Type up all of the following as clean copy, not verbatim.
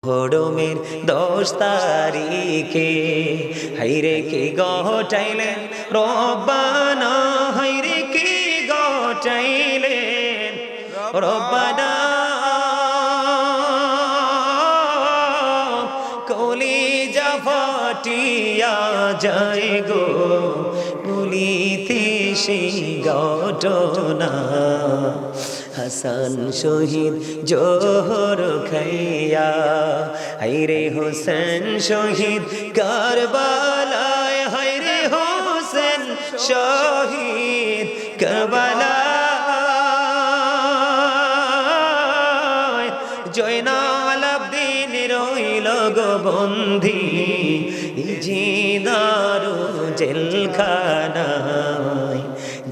হরমের 10 তারিখে হাইরে কি গটাইলেন রব্বানা, হাইরে কি গটাইলেন রব্বানা। কলিজা ফাটিয়া যায় গো বলিতে সেই ঘটনা। হাসান শহীদ জোহর খাইয়া, হাইরে হোসেন শহীদ কারবালায়, হাইরে হোসেন শহীদ কারবালায়। জয়নাল আবদিন রইল গো বন্দী জিদারু জেলখানায়।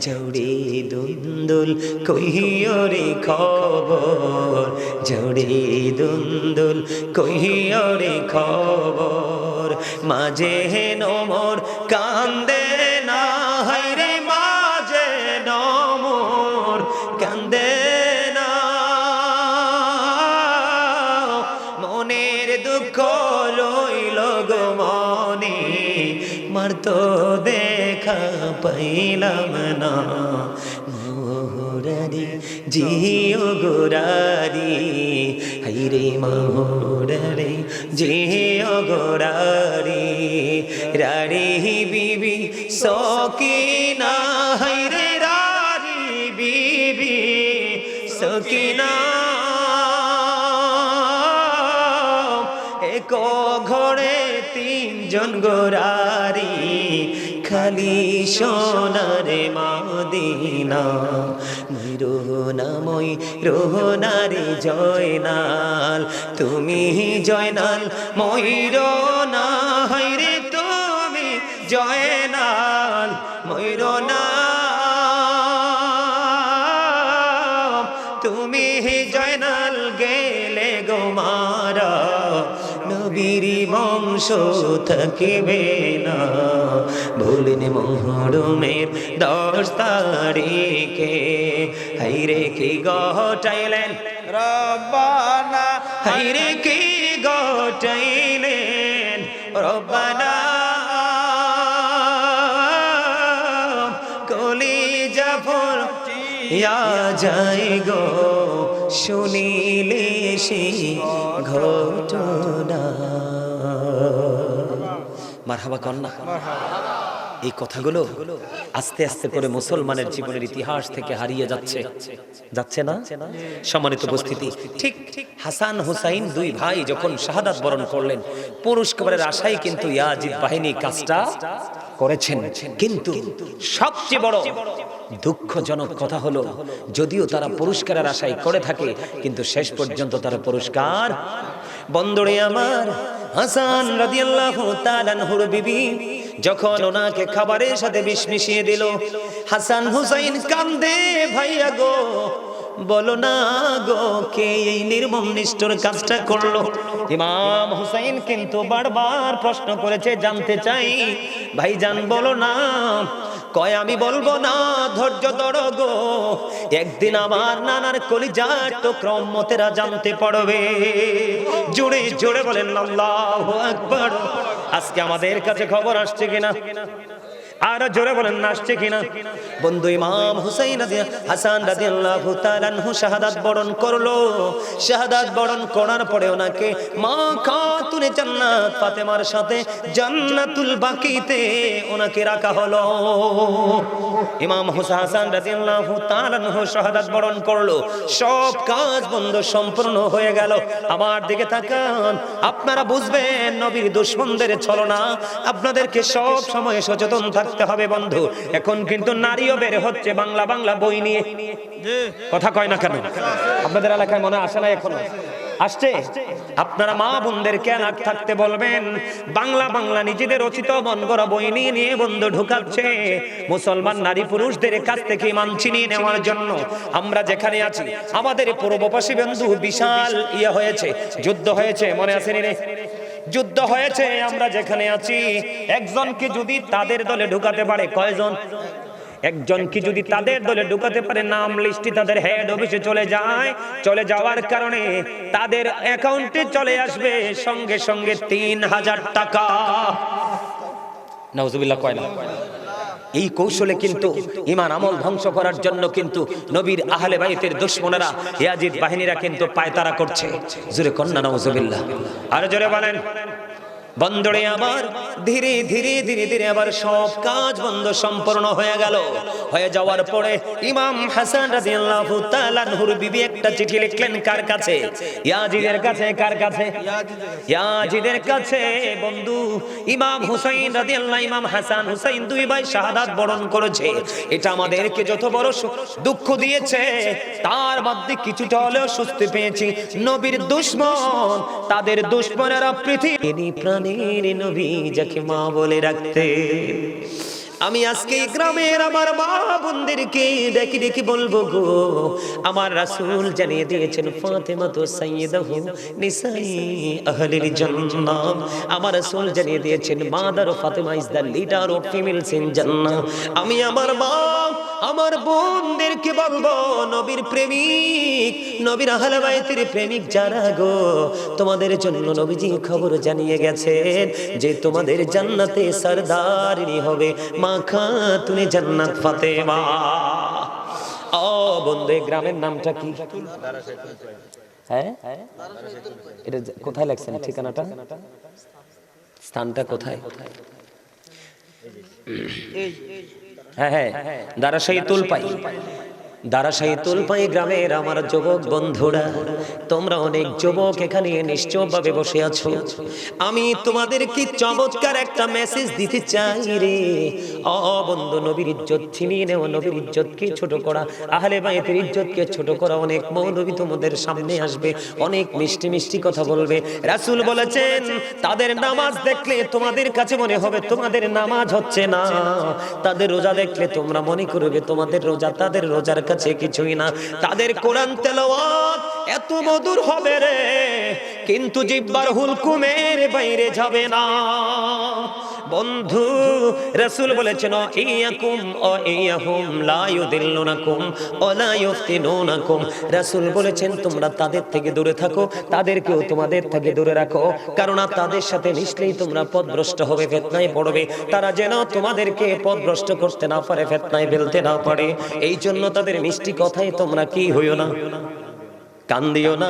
জৌড়ে দুন্দুল কহিয়রে খবর, জৌড়ে দুন্দুল কহিয়রে খবর। মাঝে নমর কান্দে না, হাইরে মাঝে নমর কান্দে না। মনের দুঃখ রইল গো মনে, মার তো দেখা পাইলাম না। মোহরারি জিও গোরারি, হাইরে মোহরারি জিও গোরারি। রারি বিবি সকিনা, হাইরে রারি বিবি সকিনা। এক ঘরে 3 জন গোরারি, খালি সোনার মদিনা। রোহনাময় রোহনারে জয়নাল, তুমি জয়নাল ময়ূরনা, হাইরে তুমি জয়নাল ময়ূরনা। তুমি জয়নাল গেলে গো মারা, নবীর বংশ থাকিবে না। বলেন মুহরমের 10 তারিখে হাইরে কি গটাইলেন রব্বানা, হাইরে কি গটাইলেন রব্বানা। কলিজা ফাটিয়া যায় গো শুনিলে সেই ঘটনা। মারহাবা কন্যা। এই কথাগুলো আস্তে আস্তে করে মুসলমানের জীবনের ইতিহাস থেকে হারিয়ে যাচ্ছে, যাচ্ছে না? সম্মানিত উপস্থিতি, ঠিক হাসান হুসাইন 2 ভাই যখন শাহাদাত বরণ করলেন, পুরস্কারের আশায় কিন্তু ইয়াজিদ বাহিনী কাজটা করেছেন। কিন্তু সবচেয়ে বড় দুঃখজনক কথা হলো, যদিও তারা পুরস্কারের আশায় করে থাকে, কিন্তু শেষ পর্যন্ত তারা পুরস্কার। বন্ধুরে আমার, হাসান রাদিয়াল্লাহু তাআলা আনহুর বিবি যখন ওনাকে খাবারের সাথে বিষ মিশিয়ে দিল, হাসান হুসাইন কান্দে, ভাইয়া গো বলো না গো কে এই নির্মম নিষ্ঠুর কাজটা করলো। ইমাম হুসাইন কিন্তু বারবার প্রশ্ন করেছে, জানতে চাই ভাইজান বলো না। কয় আমি বলবো না, ধৈর্য ধরো গো, একদিন আমার নানার কলিজার টুকরা উম্মতেরা জানতে পারবে। জোরে জোরে বলেন আল্লাহু আকবার। আজকে আমাদের কাছে খবর আসছে কিনা? আর জোরে বলেন না আসছে কিনা? বন্ধু, ইমাম হুসাইন হাসান রাদিয়াল্লাহু তাআলা আনহু শাহাদাত বরণ করলো। শাহাদাত বরণ করার পরে ওনাকে মা খাতুনে জান্নাত ফাতেমার সাথে জান্নাতুল বাকিতে ওনাকে রাখা হলো। ইমাম হাসান রাদিয়াল্লাহু তাআলা আনহু শাহাদাত বরণ করলো, সব কাজ বন্ধ সম্পূর্ণ হয়ে গেল। আমার দিকে তাকান, আপনারা বুঝবেন নবীর দুশমনদের ছলনা। আপনাদেরকে সব সময় সচেতন থাকতে হবে বন্ধু। এখন কিন্তু নারীও বের হচ্ছে বাংলা বাংলা বই নিয়ে, কথা কয় না কেন? আপনাদের এলাকায় মনে আসে না? এখনো আসছে? আপনারা মা বোনদেরকে আলাগ থাকতে বলবেন। বাংলা বাংলা নিজেদের রচিত মন গড়া বই নিয়ে নিয়ে বন্ধু ঢুকাচ্ছে মুসলমান নারী পুরুষদের কাছ থেকে ইমান ছিনিয়ে নেওয়ার জন্য। আমরা যেখানে আছি, আমাদের পূর্বপাশী বন্ধু বিশাল হয়েছে, যুদ্ধ হয়েছে, মনে আছে রে? যুদ্ধ হয়েছে। আমরা যেখানে আছি, একজনকে যদি তাদের দলে ঢুকাতে পারে, কয়জন? একজন কি যদি তাদের দলে ঢুকাতে পারে, নাম লিস্টে তাদের হেড অফিসে চলে যায়, চলে যাওয়ার কারণে তাদের অ্যাকাউন্টে চলে আসবে সঙ্গে সঙ্গে 3000 টাকা। নাউজুবিল্লাহ কয় না? এই কৌশলে কিন্তু ঈমান আমল ধ্বংস করার জন্য কিন্তু নবীর আহলে বাইতের দুশমনেরা, ইয়াজিদ বাহিনীরা কিন্তু পায়তারা করছে। জোরে কন্না নাউজুবিল্লাহ, আর জোরে বলেন। বন্ধুরে আবার ধীরে ধীরে ধীরে ধীরে আবার সব কাজ বন্ধ সম্পূর্ণ হয়ে গেল। হয়ে যাওয়ার পরে ইমাম হাসান রাদিয়াল্লাহু তাআলা আনহুর বিবি একটা চিঠি লিখলেন কার কাছে? ইয়াজিদের কাছে। কার কাছে? ইয়াজিদের কাছে। বন্ধু, ইমাম হুসাইন রাদিয়াল্লাহু, ইমাম হাসান হুসাইন দুই ভাই শাহাদাত বরণ করেছে। এটা আমাদেরকে যত বড় দুঃখ দিয়েছে, তার মধ্যে কিছুটা হলেও স্বস্তি পেয়েছি। নবীর দুশমন, তাদের দুশমনেরা পৃথিবী প্রাণীর নবী যাকে মা বলে রাখতে। আমি আজকে গ্রামের আমার মা বোনদেরকে ডেকে ডেকে বলবো গো, আমার রাসূল জানিয়ে দিয়েছেন ফাতেমা তো সাইয়্যিদাহু নিসাই আহলিল জান্নাহ। আমার রাসূল জানিয়ে দিয়েছেন mother Fatema is the leader of females in জান্নাহ। আমি আমার মা আমার বোনদেরকে বলবো, নবীর প্রেমিক, নবীর আহলে বাইতের প্রেমিক যারা গো, তোমাদের জন্য নবীজি খবর জানিয়ে গেছেন যে তোমাদের জান্নাতে সরদারিনী হবে মা খাতুনে জান্নাত ফাতেমা। ও বন্ধু, গ্রামের নামটা কি? হ্যাঁ, এটা কোথায় লেখছেন ঠিকানাটা? স্থানটা কোথায়? হ্যাঁ হ্যাঁ, দারাশাহী তুলপাই। দারাশাহী তুলপাই গ্রামের আমার যুবক বন্ধুরা, তোমরা অনেক যুবক এখানে নিশ্চয়ভাবে বসে আছো। আমি তোমাদেরকে চমৎকার একটা মেসেজ দিতে চাই রে। বন্ধু, নবীর ইজ্জত ছিনিয়ে নেওয়া, নবীর ইজ্জতকে ছোট করা, আহলে বাইতের ইজ্জতকে ছোট করা, অনেক মৌলবী তোমাদের সামনে আসবে, অনেক মিষ্টি মিষ্টি কথা বলবে। রাসূল বলেছেন তাদের নামাজ দেখলে তোমাদের কাছে মনে হবে তোমাদের নামাজ হচ্ছে না, তাদের রোজা দেখলে তোমরা মনে করবে তোমাদের রোজা তাদের রোজার কাছে কিছুই না, তাদের কোরআন তেলাওয়াত এত মধুর হবে রে, কিন্তু জিহ্বার হুলকুমের বাইরে যাবে না। বন্ধু, রাসূল বলেছেন ইয়াকুম ও ইয়াহুম লা ইউদিল্লুনাকুম ওয়া লা ইফতিনুনাকুম। রাসূল বলেছেন তোমরা তাদের থেকে দূরে থাকো, তাদেরকেও তোমাদের থেকে দূরে রাখো, কারণ তাদের সাথে মিশলেই তোমরা পথভ্রষ্ট হবে, ফিতনায় পড়বে। তারা যেন তোমাদেরকে পথভ্রষ্ট করতে না পারে, ফিতনায় ফেলতে না পারে। এই জন্য তাদের মিষ্টি কথায় তোমরা কি হইও না, কান দিও না।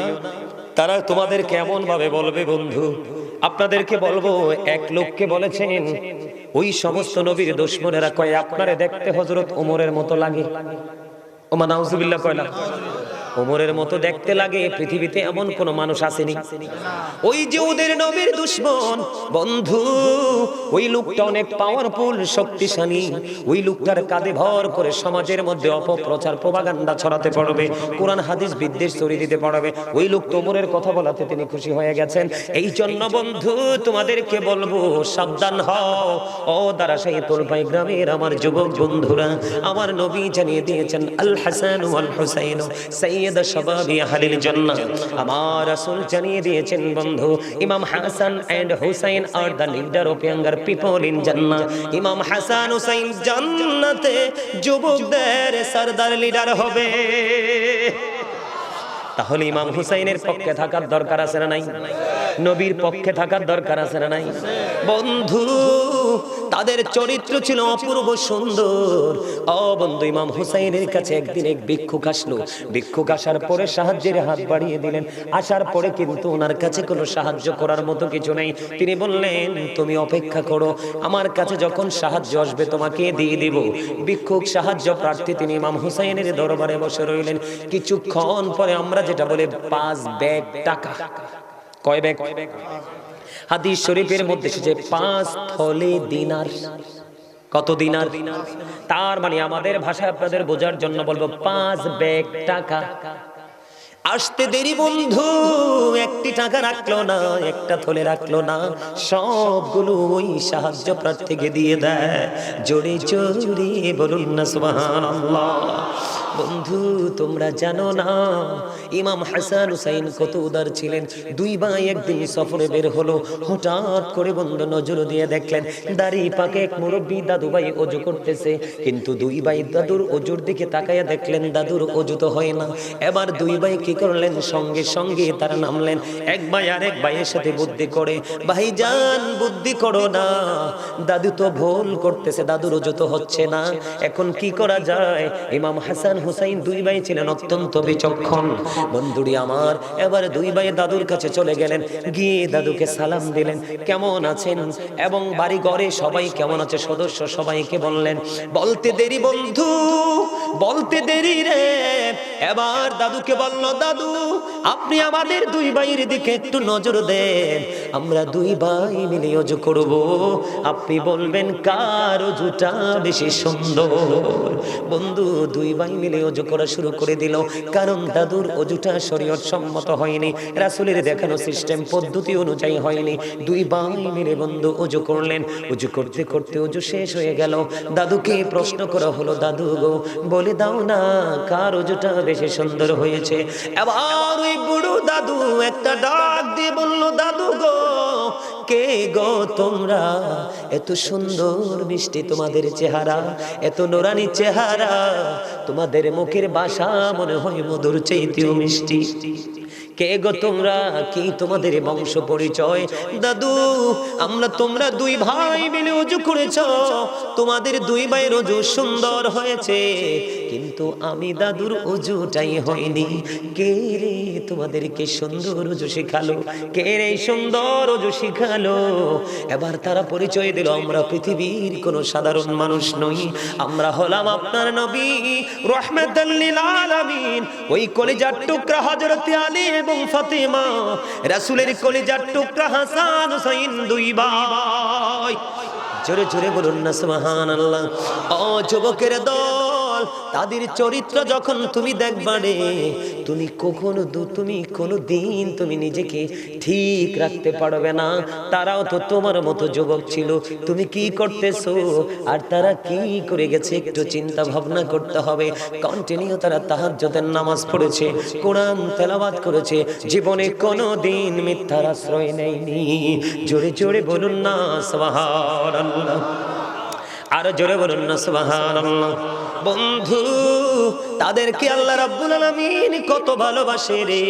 তারা তোমাদেরকে এমন ভাবে বলবে, বন্ধু আপনাদেরকে বলবো, এক লোককে বলেছেন ওই সমস্ত নবীর দুশমনেরা কয় আপনারে দেখতে হযরত ওমরের মতো লাগে। ওমা নাউজুবিল্লাহ কয় না? ওমরের মতো দেখতে লাগে, পৃথিবীতে এমন কোন মানুষ আসেনি। ওই যে ওদের নবীর দুশমন বন্ধু, ওই লোকটা অনেক পাওয়ারফুল, শক্তিশালী। ওই লোকটার কাঁধে ভর করে সমাজের মধ্যে অপপ্রচার প্রপাগান্ডা ছড়াতে পারবে, কোরআন হাদিস বিদ্বেষ ছড়িয়ে দিতে পারবে। ওই লোক ওমরের কথা বলাতে তিনি খুশি হয়ে গেছেন। এই জন্য বন্ধু তোমাদেরকে বলবো সাবধান হও। ও দারাশাহী তুলপাই গ্রামের আমার যুবক বন্ধুরা, আমার নবী জানিয়ে দিয়েছেন আল হাসান ওয়াল হুসাইন সাইয়্যিদ শাবাবি আহলিল জান্নাহ। আমার রাসূল জানিয়ে দিয়েছেন বন্ধু, Imam Hasan and Husain are the leader of younger people in Jannah. Imam Hasan Hussain জান্নাতে যুবকদের সরদার লিডার হবে। তাহলে ইমাম হুসাইনের পক্ষে থাকার দরকার আছে না নাই? নবীর পক্ষে থাকার দরকার আছে না নাই? বন্ধু, তাদের চরিত্র ছিল অপূর্ব সুন্দর। বন্ধু, ইমাম হুসাইনের কাছে একদিন এক ভিক্ষুক আসলো। ভিক্ষুক আসার পরে সাহায্যের হাত বাড়িয়ে দিলেন। আসার পরে কিন্তু ওনার কাছে কোনো সাহায্য করার মতো কিছু নেই। তিনি বললেন তুমি অপেক্ষা করো, আমার কাছে যখন সাহায্য আসবে তোমাকে দিয়ে দিব। ভিক্ষুক সাহায্য প্রার্থী, তিনি ইমাম হুসাইনের দরবারে বসে রইলেন। কিছুক্ষণ পরে আমরা যেটা বলে 5 ব্যাগ টাকা। কয় ব্যাগ? হাদিস শরীফের মধ্যে এসেছে 5 থলে দিনার। কত দিনার? তার মানে আমাদের ভাষায় আপনাদের বোঝার জন্য বলবো 5 ব্যাগ টাকা। আসতে দেরি বন্ধু, একটি টাকা রাখলো না, একটা থলে রাখলো না, সবগুলো ওই সাহায্য প্রার্থীকে দিয়ে দেয়। জোরে জোরে বলুন না সুবহানাল্লাহ। বন্ধু তোমরা জানো না ইমাম হাসান হুসাইন কত উদার ছিলেন। দুই ভাই একদিন সফরে বের হলো, হঠাৎ করে বন্ধু নজর দিয়ে দেখলেন দাড়ি পাকে এক মুরব্বী দাদু ভাই অজু করতেছে, কিন্তু দুই ভাই দাদুর অজুর দিকে তাকায়া দেখলেন দাদুর অজু তো হয় না। এবার দুই ভাই কি করলেন, সঙ্গে সঙ্গে তারা নামলেন। এক ভাই আরেক ভাইয়ের সাথে বুদ্ধি করে, ভাইজান বুদ্ধি করো না, দাদু তো ভুল করতেছে, দাদুর অজু তো হচ্ছে না, এখন কি করা যায়? ইমাম হাসান হুসাইন দুই ভাই ছিলেন অত্যন্ত বিচক্ষণ। বন্ধুরি আমার, এবার দুই ভাই দাদুর কাছে চলে গেলেন, গিয়ে দাদুকে সালাম দিলেন, কেমন আছেন এবং বাড়ি ঘরে সবাই কেমন আছে সদস্য সবাইকে বললেন। বলতে দেরি বন্ধু, বলতে দেরি রে। এবার দাদুকে বলল, দাদু আপনি আমাদের দুই ভাইয়ের দিকে একটু নজর দেন, আমরা দুই ভাই মিলে অজু করব, আপনি বলবেন কার অজুটা বেশি সুন্দর। বন্ধু দুই ভাই মিলে অজু করা শুরু করে দিল, কারণ দাদুর অজুটা শরীয়ত সম্মত হয়নি, রাসূলের দেখানো সিস্টেম পদ্ধতি অনুযায়ী হয়নি। দুই ভাই মিলে বন্ধু অজু করলেন, অজু করতে করতে অজু শেষ হয়ে গেল। দাদুকে প্রশ্ন করা হলো, দাদু গো বলে দাও না কার অজুটা বেশি সুন্দর হয়েছে। এবার ওই বুড়ো দাদু একটা ডাক দিয়ে বলল, দাদু গো কে গো তোমরা, এত সুন্দর মিষ্টি তোমাদের চেহারা, এত নোরানি চেহারা, তোমাদের মুখের ভাষা মনে হয় মধুর চাইতেও মিষ্টি, কে গো তোমরা, কি তোমাদের বংশ পরিচয়? দাদু আমরা তোমরা দুই ভাই মিলে অজু করেছ, তোমাদের দুই ভাইয়ের অজু সুন্দর হয়েছে, কিন্তু আমি দাদুর অজুটাই হয়নি। কে রে তোমাদেরকে সুন্দর অজু শিখালো, কে রে সুন্দর অজু শিখালো? এবার তারা পরিচয় দিল, আমরা পৃথিবীর কোনো সাধারণ মানুষ নই, আমরা হলাম আপনার নবী রাহমাতাল লিল আলামিন। ওই কলিজার টুকরা হযরত আলী এবং ফাতিমা, রাসূলের কলিজার টুকরা হাসান হুসাইন দুই ভাই। জোরে জোরে বলুন না সুবহানাল্লাহ। ও যুবকের দল, তাদের চরিত্র যখন তুমি দেখবা রে, তুমি কোনোদিন তুমি নিজেকে ঠিক রাখতে পারবে না। তারাও তো তোমার মতো যুবক ছিল, তুমি কি করতেছো আর তারা কি করে গেছে একটু চিন্তা ভাবনা করতে হবে। কন্টিনিউ তারা তাহাজ্জুদের নামাজ পড়েছে, কোরআন তেলাওয়াত করেছে, জীবনে কোনোদিন মিথ্যার আশ্রয় নেয়নি। জোরে জোরে বলুন না সুবহানাল্লাহ, আরো জোরে বলুন না সুবহানাল্লাহ। বন্ধু তাদেরকে আল্লাহ রাব্বুল আলামিন কত ভালোবাসে রে।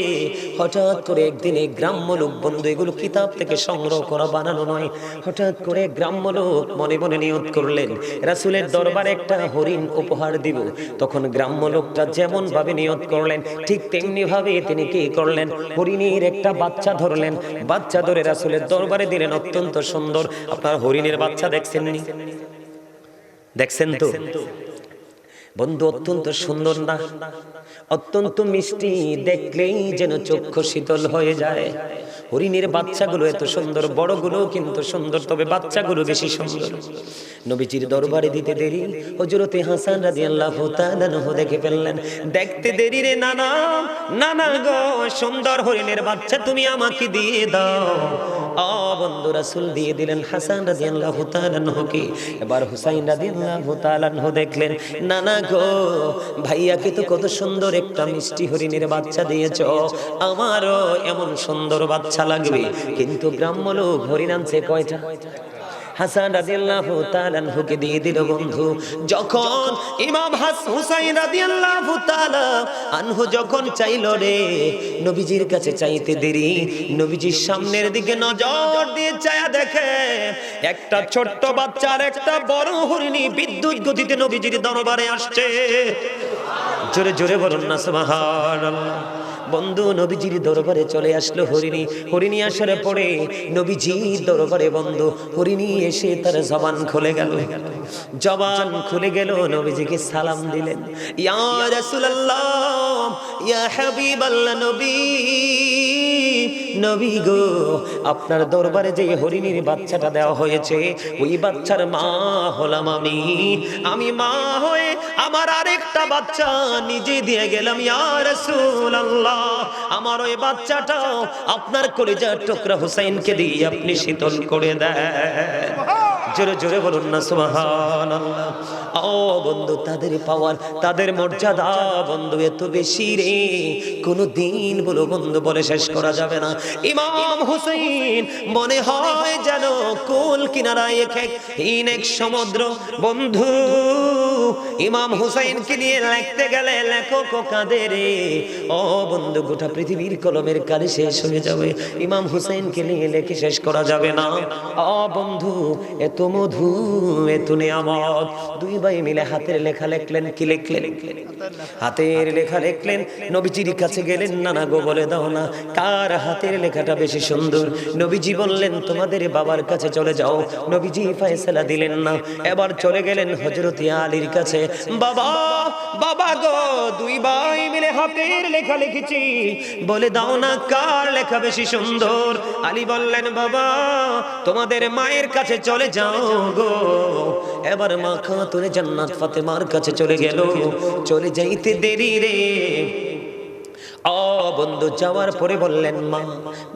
হঠাৎ করে একদিনে গ্রাম্য লোক, বন্ধু এগুলো কিতাব থেকে সংগ্রহ করা বানানো নয়, হঠাৎ করে গ্রাম্য লোক মনে মনে নিয়ত করলেন রাসূলের দরবারে একটা হরিণ উপহার দিব। তখন গ্রাম্য লোকটা যেমন ভাবে নিয়ত করলেন ঠিক তেমনি ভাবে তিনি কি করলেন, হরিণের একটা বাচ্চা ধরলেন, বাচ্চা ধরে রাসূলের দরবারে দিলেন। অত্যন্ত সুন্দর, আপনার হরিণের বাচ্চা দেখছেন নি? দেখছেন তো বন্ধু, অত্যন্ত সুন্দর না? অত্যন্ত মিষ্টি, দেখলেই যেন চক্ষু শীতল হয়ে যায়। হরিণের বাচ্চাগুলো এত সুন্দর, বড়গুলো কিন্তু সুন্দর, তবে বাচ্চাগুলো বেশি সুন্দর। নবীজির দরবারে দিতে দেরি, হযরতে হাসান রাদিয়াল্লাহু তাআলা আনহু দেখে ফেললেন। দেখতে দেরি রে নানা, নানা গো সুন্দর হরিণের বাচ্চা তুমি আমাকে দিয়ে দাও। বন্ধু রাসূল দিয়ে দিলেন হাসান রাদিয়াল্লাহু তাআলা আনহুকে। এবার হুসাইন রাদিয়াল্লাহু তাআলা আনহু দেখলেন, নানা গো ভাইয়াকে তো কত সুন্দর একটা মিষ্টি হরিণের বাচ্চা দিয়েছো, আমারও এমন সুন্দর বাচ্চা লাগবে। কিন্তু গ্রাম্য লোক হরিণ আনছে কয়টা? হাসান রাদিয়াল্লাহু তাআলা আনহুকে দিয়ে দিল। বন্ধু যখন ইমাম হুসাইন রাদিয়াল্লাহু তাআলা আনহু যখন চাইলো রে, নবীজির কাছে চাইতে দেরি, নবীজির সামনের দিকে নজর দিয়ে চায়া দেখে একটা ছোট্ট বাচ্চা আর একটা বড় হরিণী বিদ্যুৎ গতিতে নবীজির দরবারে আসছে। জোরে জোরে বলুন না সুবহানাল্লাহ। বন্ধু নবীজির দরবারে চলে আসলো হরিণী। হরিণী আসার পরে নবীজির দরবারে বন্ধু হরিণী এসে তার জবান খুলে গেল, জবান খুলে গেল, নবীজিকে সালাম দিলেন, ইয়া রাসূলুল্লাহ, ইয়া হাবিবাল্লাহ, নবী, নবী গো আপনার দরবারে যে হরিণীর বাচ্চাটা দেওয়া হয়েছে, ওই বাচ্চার মা হলাম আমি মা হয়ে আমার আরেকটা বাচ্চা নিজে দিয়ে গেলাম। ইয়া রাসূলুল্লাহ, আমার ওই বাচ্চাটাও আপনার কলিজার টুকরা হুসাইনকে দিয়ে আপনি শীতল করে দেন। জোরে জোরে বলুন না সুবহানাল্লাহ। ও বন্ধু, তাদের পাওয়ার, তাদের মর্যাদা বন্ধু এত বেশি রে, কোনো দিন বলো বন্ধু বলে শেষ করা যাবে না। ইমাম হুসাইন মনে হয় যেন কোল কিনারায় এক সমুদ্র বন্ধু। ইমাম হুসাইনকে নিয়ে লিখতে গেলে লেখক কাঁদে রে। ও বন্ধু, গোটা পৃথিবীর কলমের কালি শেষ হয়ে যাবে, ইমাম হুসাইনকে নিয়ে লেখে শেষ করা যাবে না। ও বন্ধু, এত মধু, এত নিয়ামত। দুই ভাই মিলে হাতের লেখা লিখলেন। কি লিখলেন? হাতের লেখা লিখলেন। নবীজির কাছে গেলেন, নানা গো বলে দাও না কার হাতের লেখাটা বেশি সুন্দর। নবীজি বললেন তোমাদের বাবার কাছে চলে যাও। নবীজি ফয়সালা দিলেন না, এবার চলে গেলেন হযরত আলীর কাছে। বাবা, বাবা গো, দুই ভাই মিলে হাতের লেখা লিখেছি, বলে দাও না কার লেখা বেশি সুন্দর। আলী বললেন বাবা, তোমাদের মায়ের কাছে চলে যাও গো। এবার মা খাতুনে জান্নাত ফাতেমার কাছে চলে গেল। চলে যাইতে দেরি রে। ও বন্ধু, যাওয়ার পরে বললেন মা,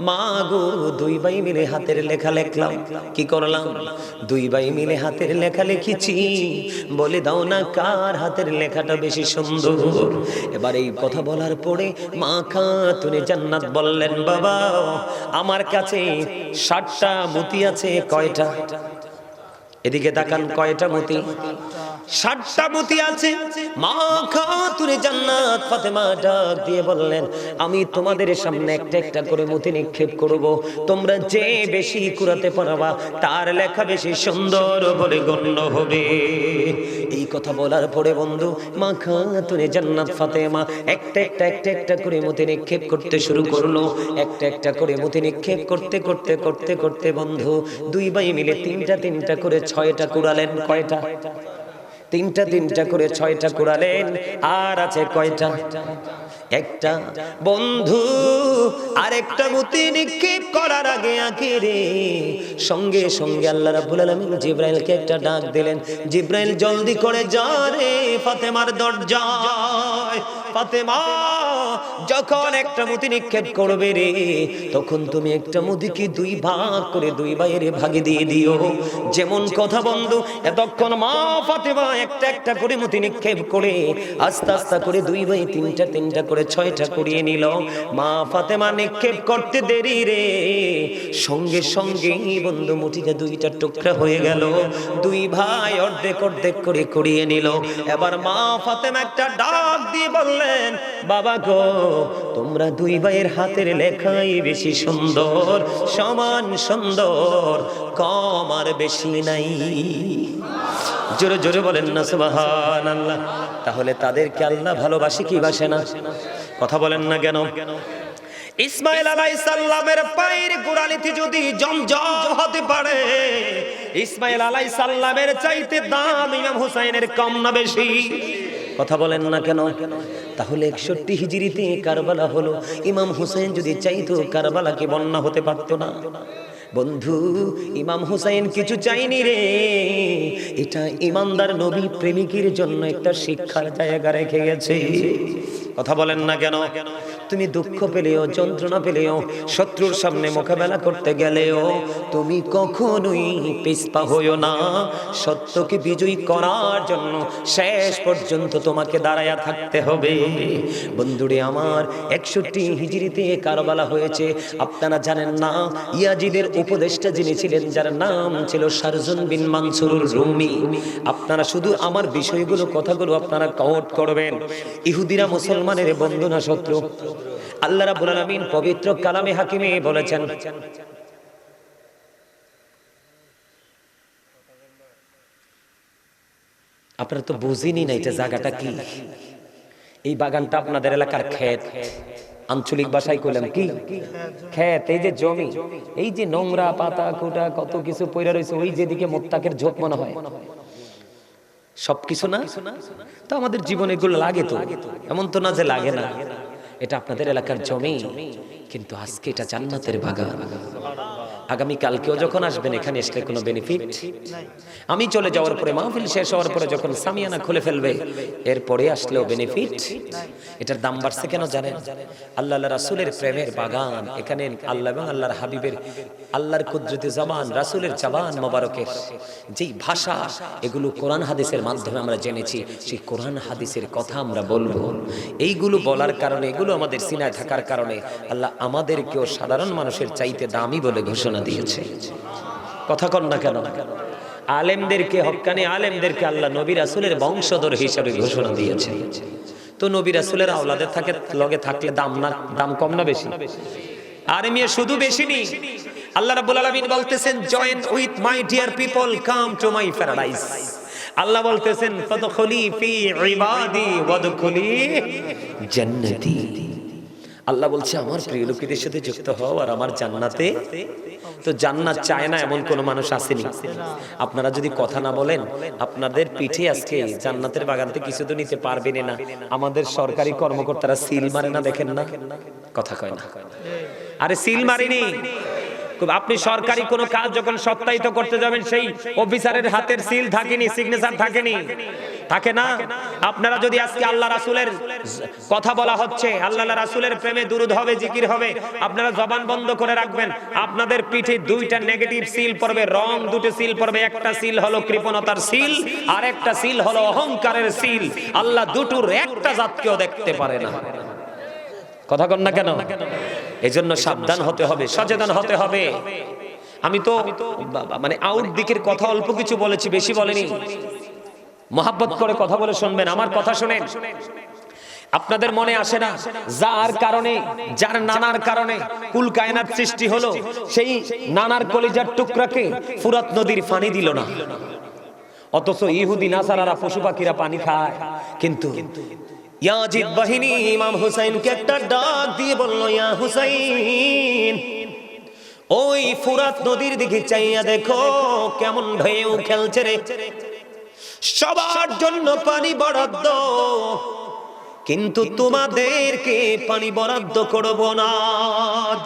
মা গো, দুই ভাই মিলে হাতের লেখা লিখলাম। কি করলাম? দুই ভাই মিলে হাতের লেখা লিখেছি, বলে দাও না কার হাতের লেখাটা বেশি সুন্দর। এবার এই কথা বলার পরে মা খাতুনে জান্নাত বললেন বাবা, আমার কাছে 60টা মতি আছে। কয়টা? এদিকে তাকান, কয়টা মতি? 60টা মতি আছে। মা খাতুনে জান্নাত ফাতেমা ডাক দিয়ে বললেন, আমি তোমাদের সামনে একটা একটা করে মতি নিক্ষেপ করব, তোমরা যে বেশি কুড়াতে পারবা তার লেখা বেশি সুন্দর বলে গণ্য হবে। এই কথা বলার পরে বন্ধু, মা খাতুনে জান্নাত ফাতেমা একটা একটা করে মতি নিক্ষেপ করতে শুরু করলো। একটা একটা করে মতি নিক্ষেপ করতে করতে করতে করতে বন্ধু, দুই ভাই মিলে তিনটা করে 6টা কুড়ালেন। কয়টা? তিনটা করে 6টা কুড়ালেন। আর আছে কয়টা? একটা। বন্ধু, আরেকটা মতি নিক্ষেপ করার আগে আখিরে সঙ্গে সঙ্গে আল্লাহ রাব্বুল আলামিন জিবরাইলকে একটা ডাক দিলেন। জিবরাইল, জলদি করে যা রে ফাতেমার দরজায়। ফাতেমা যখন একটা মতি নিক্ষেপ করবে রে, তখন তুমি একটা মতিকে 2 ভাগ করে 2 ভাইয়ের ভাগে দিয়ে দিও। যেমন কথা বন্ধু, এতক্ষণ মা ফাতেমা একটা করে মতি নিক্ষেপ করে আস্তে আস্তে করে 2 ভাই তিনটা করে 6টা করিয়ে নিল। মা ফাতেমা নিক্ষেপ করতে দেরি রে, সঙ্গে সঙ্গে বন্ধু মুঠিটা 2টা টুকরা হয়ে গেল। 2 ভাই অর্ধেক করে করিয়ে নিল। এবার মা ফাতেমা একটা ডাক দিয়ে বললেন, বাবা গো, তোমরা 2 ভাইয়ের হাতের লেখাই বেশি সুন্দর, সমান সুন্দর, কম আর বেশি নাই। জোরে জোরে বলেন না সুবহানাল্লাহ। তাহলে তাদেরকে আল্লাহ ভালোবাসে কি বাসে না? কথা বলেন না কেন? ইসমাইল আলাইহিস সালামের পায়ের গোড়ালিতে যদি জমজম হতে পারে, ইসমাইল আলাইহিস সালামের চাইতে দাম ইমাম হুসাইনের কম না বেশি? কথা বলেন না কেন? তাহলে 61 হিজরিতে কারবালা হলো। ইমাম হুসাইন যদি চাইতো কারবালাকে বন্যা হতে পারতো না। বন্ধু, ইমাম হুসাইন কিছু চাইনি রে, এটা ইমানদার নবী প্রেমিকের জন্য একটা শিক্ষার জায়গা রেখে গেছে। কথা বলেন না কেন? তুমি দুঃখ পেলেও, যন্ত্রণা পেলেও, শত্রুর সামনে মোকাবেলা করতে গেলেও তুমি কখনোই পিছপা হইও না। সত্যকে বিজয়ী করার জন্য শেষ পর্যন্ত তোমাকে দাঁড়ায়া থাকতে হবে। বন্ধুরে আমার, 61 হিজরিতে কারবালা হয়েছে। আপনারা জানেন না, ইয়াজিদের উপদেষ্টা যিনি ছিলেন, যার নাম ছিল শারজুন বিন মানসুরুর রুমি। আপনারা শুধু আমার বিষয়গুলো, কথাগুলো আপনারা কাউন্ট করবেন। ইহুদিরা মুসলমানের বন্ধু না শত্রু? আল্লাহ রাব্বুল আলামিন পবিত্র কালামে হাকিমে বলেছেন, আপনারা তো বুঝিনি না এটা জায়গাটা কি। এই বাগানটা আপনাদের এলাকার ক্ষেত, আঞ্চলিক ভাষায় কইলাম কি ক্ষেত। এই যে জমি, এই যে নোংরা পাতা কুটা কত কিছু পইরা রয়েছে, ওই যেদিকে মোত্তাকের ঝোপ মনে হয়, সবকিছু না তো আমাদের জীবনে এগুলো লাগে। তো এমন তো না যে লাগে না। এটা আপনাদের এলাকার জমি, কিন্তু আজকে এটা জান্নাতের বাগান। আগামী কালকেও যখন আসবেন এখানে আসলে কোনো বেনিফিট আমি চলে যাওয়ার পরে মাহফিল শেষ হওয়ার পরে যখন সামিয়ানা খুলে ফেলবে এরপরে আসলেও বেনিফিট। এটার দাম বাড়ছে কেন জানেন? আল্লাহ রাসূলের প্রেমের বাগান, এখানে আল্লাহ এবং আল্লাহর হাবিবের, আল্লাহর কুদরতি জবান, রাসূলের জবান মোবারকের যেই ভাষা, এগুলো কোরআন হাদিসের মাধ্যমে আমরা জেনেছি। সেই কোরআন হাদিসের কথা আমরা বলবো। এইগুলো বলার কারণে, এগুলো আমাদের সিনায় থাকার কারণে আল্লাহ আমাদেরকেও সাধারণ মানুষের চাইতে দামি বলে ঘোষণা দিয়েছে। কথা কন না কেন? আলেমদেরকে, হক্কানি আলেমদেরকে আল্লাহ নবী রাসূলের বংশধর হিসেবে ঘোষণা দিয়েছে। তো নবী রাসূলের আওলাদের থাকে লগে থাকলে দাম কম না বেশি? আর এমনি শুধু বেশি নেই, আল্লাহ রাব্বুল আলামিন বলতেছেন join with my dear people, come to my paradise. আল্লাহ বলতেছেন ফাদখুলি ফি ইবাদি ওয়াদখুলি জান্নাতি। আল্লাহ বলছে আমার প্রিয় লোকেদের সাথে যুক্ত হও আর আমার জান্নাতে। তো জান্নাত চায় না এমন কোন মানুষ আসেনি? আপনারা যদি কথা না বলেন, আপনাদের পিঠে আজকে জান্নাতের বাগান থেকে কিছু তো নিতে পারবেন না। আমাদের সরকারি কর্মকর্তারা সিল মারে না, দেখেন না? কথা কয় না? আরে সিল মারিনি। আপনি সরকারি কোনো কাজ যখন সত্যায়িত করতে যাবেন, সেই অফিসারের হাতের সিল থাকেনি, সিগনেচার থাকেনি, থাকে না? আপনারা যদি আজকে আল্লাহ রাসূলের কথা বলা হচ্ছে, আল্লাহ রাসূলের প্রেমে দুরূদ হবে, জিকির হবে, আপনারা জবান বন্ধ করে রাখবেন। আপনাদের পিঠে দুইটা নেগেটিভ সিল পড়বে, রং দুটো সিল পড়বে। একটা সিল হলো কৃপণতার সিল, আর একটা সিল হলো অহংকারের সিল। আল্লাহ দুটোর একটা জাতকেও দেখতে পারে না। কথা কন না কেন? এজন্য সাবধান হতে হবে, সচেতন হতে হবে। আমি তো মানে আউট দিকের কথা অল্প কিছু বলেছি, বেশি বলিনি। মহব্বত করে কথা বলে শুনবেন, আমার কথা শুনেন। আপনাদের মনে আসে না যার কারণে, যার নানার কারণে কুল কায়নাত সৃষ্টি হলো, সেই নানার কলিজার টুকরাকে ফুরাত নদীর পানি দিল না, অথচ ইহুদি নাসারারা পশু পাখিরা পানি খায়। কিন্তু ইয়াজিদ বাহিনী ইমাম হুসাইনকে একটা ডাক দিয়ে বলল, ইয়া হুসাইন, ওই ফুরাত নদীর দিকে চাইয়া দেখো কেমন ঢেউ খেলছে রে। সবার জন্য পানি বরাদ্দ, কিন্তু তোমাদেরকে পানি বরাদ্দ করব না।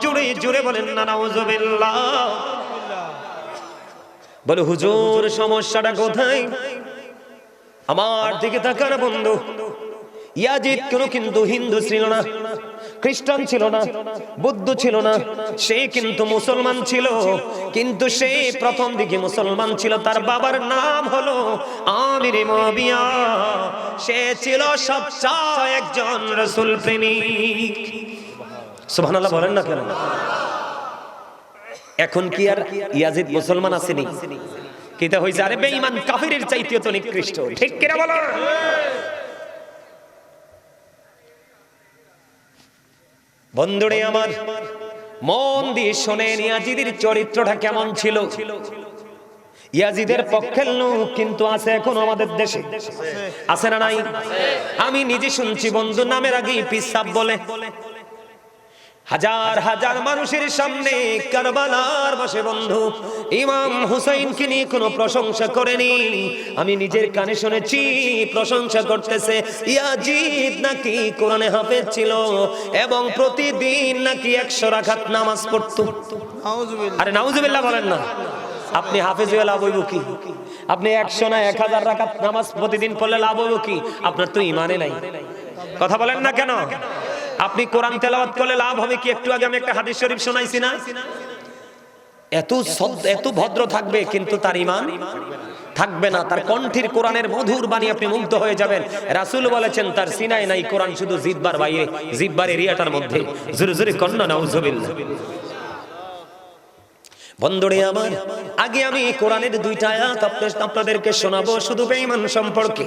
জোরে জোরে বলেন না নাউজুবিল্লাহ। বলে হুজুর সমস্যাটা কোথায়? আমার দিকে তাকান বন্ধু। ইয়াজিদ কিন্তু হিন্দু ছিল না, খ্রিস্টান ছিল না, বৌদ্ধ ছিল না, সে কিন্তু মুসলমান ছিল। কিন্তু সে প্রথম দিকে মুসলমান ছিল। তার বাবার নাম হলো আমির মুআবিয়া। সে ছিল সবচেয়ে একজন রাসূল প্রেমিক। সুবহানাল্লাহ বলেন না কেন? এখন কি আর ইয়াজিদ মুসলমান আসেনি? কিটা হইছে? আরে বেঈমান কাফিরের চাইতেও তো নিকৃষ্ট। ঠিক কি না বলো? বন্ধুরে আমার, মন দিয়ে শোনেন ইয়াজিদের চরিত্রটা কেমন ছিল। ইয়াজিদের পক্ষের লোক কিন্তু আছে এখন আমাদের দেশে, আছে না নাই? আমি নিজে শুনছি বন্ধু, নামের আগেই পিসাব বলে। হাজার হাজার মানুষের সামনে কারবালার বসে বন্ধু ইমাম হুসাইনকে নিয়ে কোনো প্রশংসা করেনি। আমি নিজের কানে শুনেছি প্রশংসা করতেছে ইয়াজিদ নাকি কোরআনে হাফেজ ছিল এবং প্রতিদিন নাকি 100 রাকাত নামাজ পড়তো। আরে নাউজুবিল্লাহ বলেন না। আপনি হাফেজ হয়ে লাভ হইব কি? আপনি 100 না 1000 রাকাত নামাজ প্রতিদিন পড়লে লাভ হইব কি? আপনার তো ঈমানে নাই। কথা বলেন না কেন? আপনি কোরআন তেলাওয়াত করলে লাভ হবে কি? একটু আগে আমি একটা হাদিস শরীফ শোনাইছি না? এত ভদ্র থাকবে কিন্তু তার ঈমান থাকবে না। তার কণ্ঠের কোরআনের মধুর বাণী আপনি মুগ্ধ হয়ে যাবেন। রাসূল বলেছেন তার সিনায় নাই কোরআন, শুধু জিহ্বার বাইরে, জিহ্বার এরিয়াটার মধ্যে। জোরে জোরে কন্না নাউজুবিল্লাহ। বন্ধুরে আমার, আগে আমি কোরআনের 2টা আয়াত আপনাদেরকে শোনাবো শুধু বেঈমান সম্পর্কে।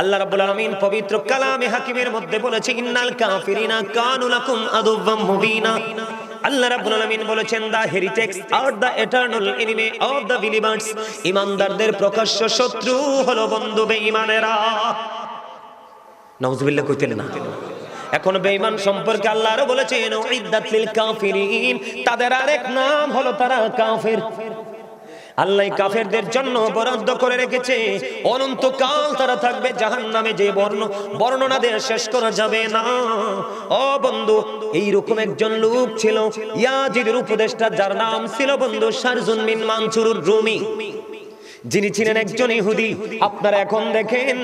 আল্লাহ রাব্বুল আলামিন পবিত্র কালামে হাকিমের মধ্যে বলেছে ইন্নাল কাফিরিনা কানু লাকুম আদুওয়াম মুবিনা। আল্লাহ রাব্বুল আলামিন বলেছেন the heretics are the eternal enemy of the believers. ঈমানদারদের প্রকাশ্য শত্রু হলো বন্ধু বেঈমানেরা। নাউজুবিল্লাহ কইতেন না? এখন বেঈমান সম্পর্কে আল্লাহ আরো বলেছেন উইদ্দাত লিল কাফিরিন, তাদের আরেক নাম হলো তারা কাফের। আল্লাহ কাফেরদের জন্য বরাদ্দ করে রেখেছে, অনন্তকাল তারা থাকবে জাহান্নামে, যে বর্ণনা দিয়ে শেষ করা যাবে না। ও বন্ধু, এইরকম একজন লোক ছিল ইয়াজিদের উপদেষ্টা, যার নাম ছিল বন্ধু শারজুন বিন মানসুরুর রুমি, যিনি ছিলেন একজন ইহুদি। আপনারা এখন দেখেন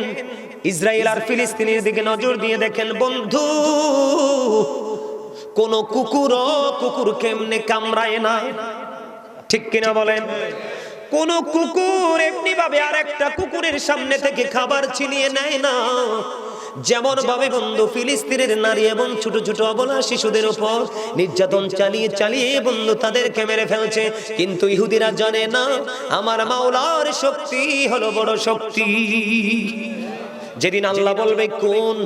ইসরায়েল আর ফিলিস্তিনের দিকে নজর দিয়ে দেখেন বন্ধু, কোন কুকুর কেমনে কামড়ায় না, ঠিক কিনা বলেন? কোন কুকুর এমনি ভাবে আর একটা কুকুরের সামনে থেকে খাবার ছিনিয়ে নেয় না, যেমন ভাবে বন্ধু ফিলিস্তিনের নারী এবং ছোট ছোট অবলা শিশুদের উপর নির্যাতন চালিয়ে চালিয়ে বন্ধু তাদেরকে মেরে ফেলছে। কিন্তু ইহুদিরা জানে না আমার মাওলার শক্তি হলো বড় শক্তি। যেদিন আল্লাহ বলবে কোন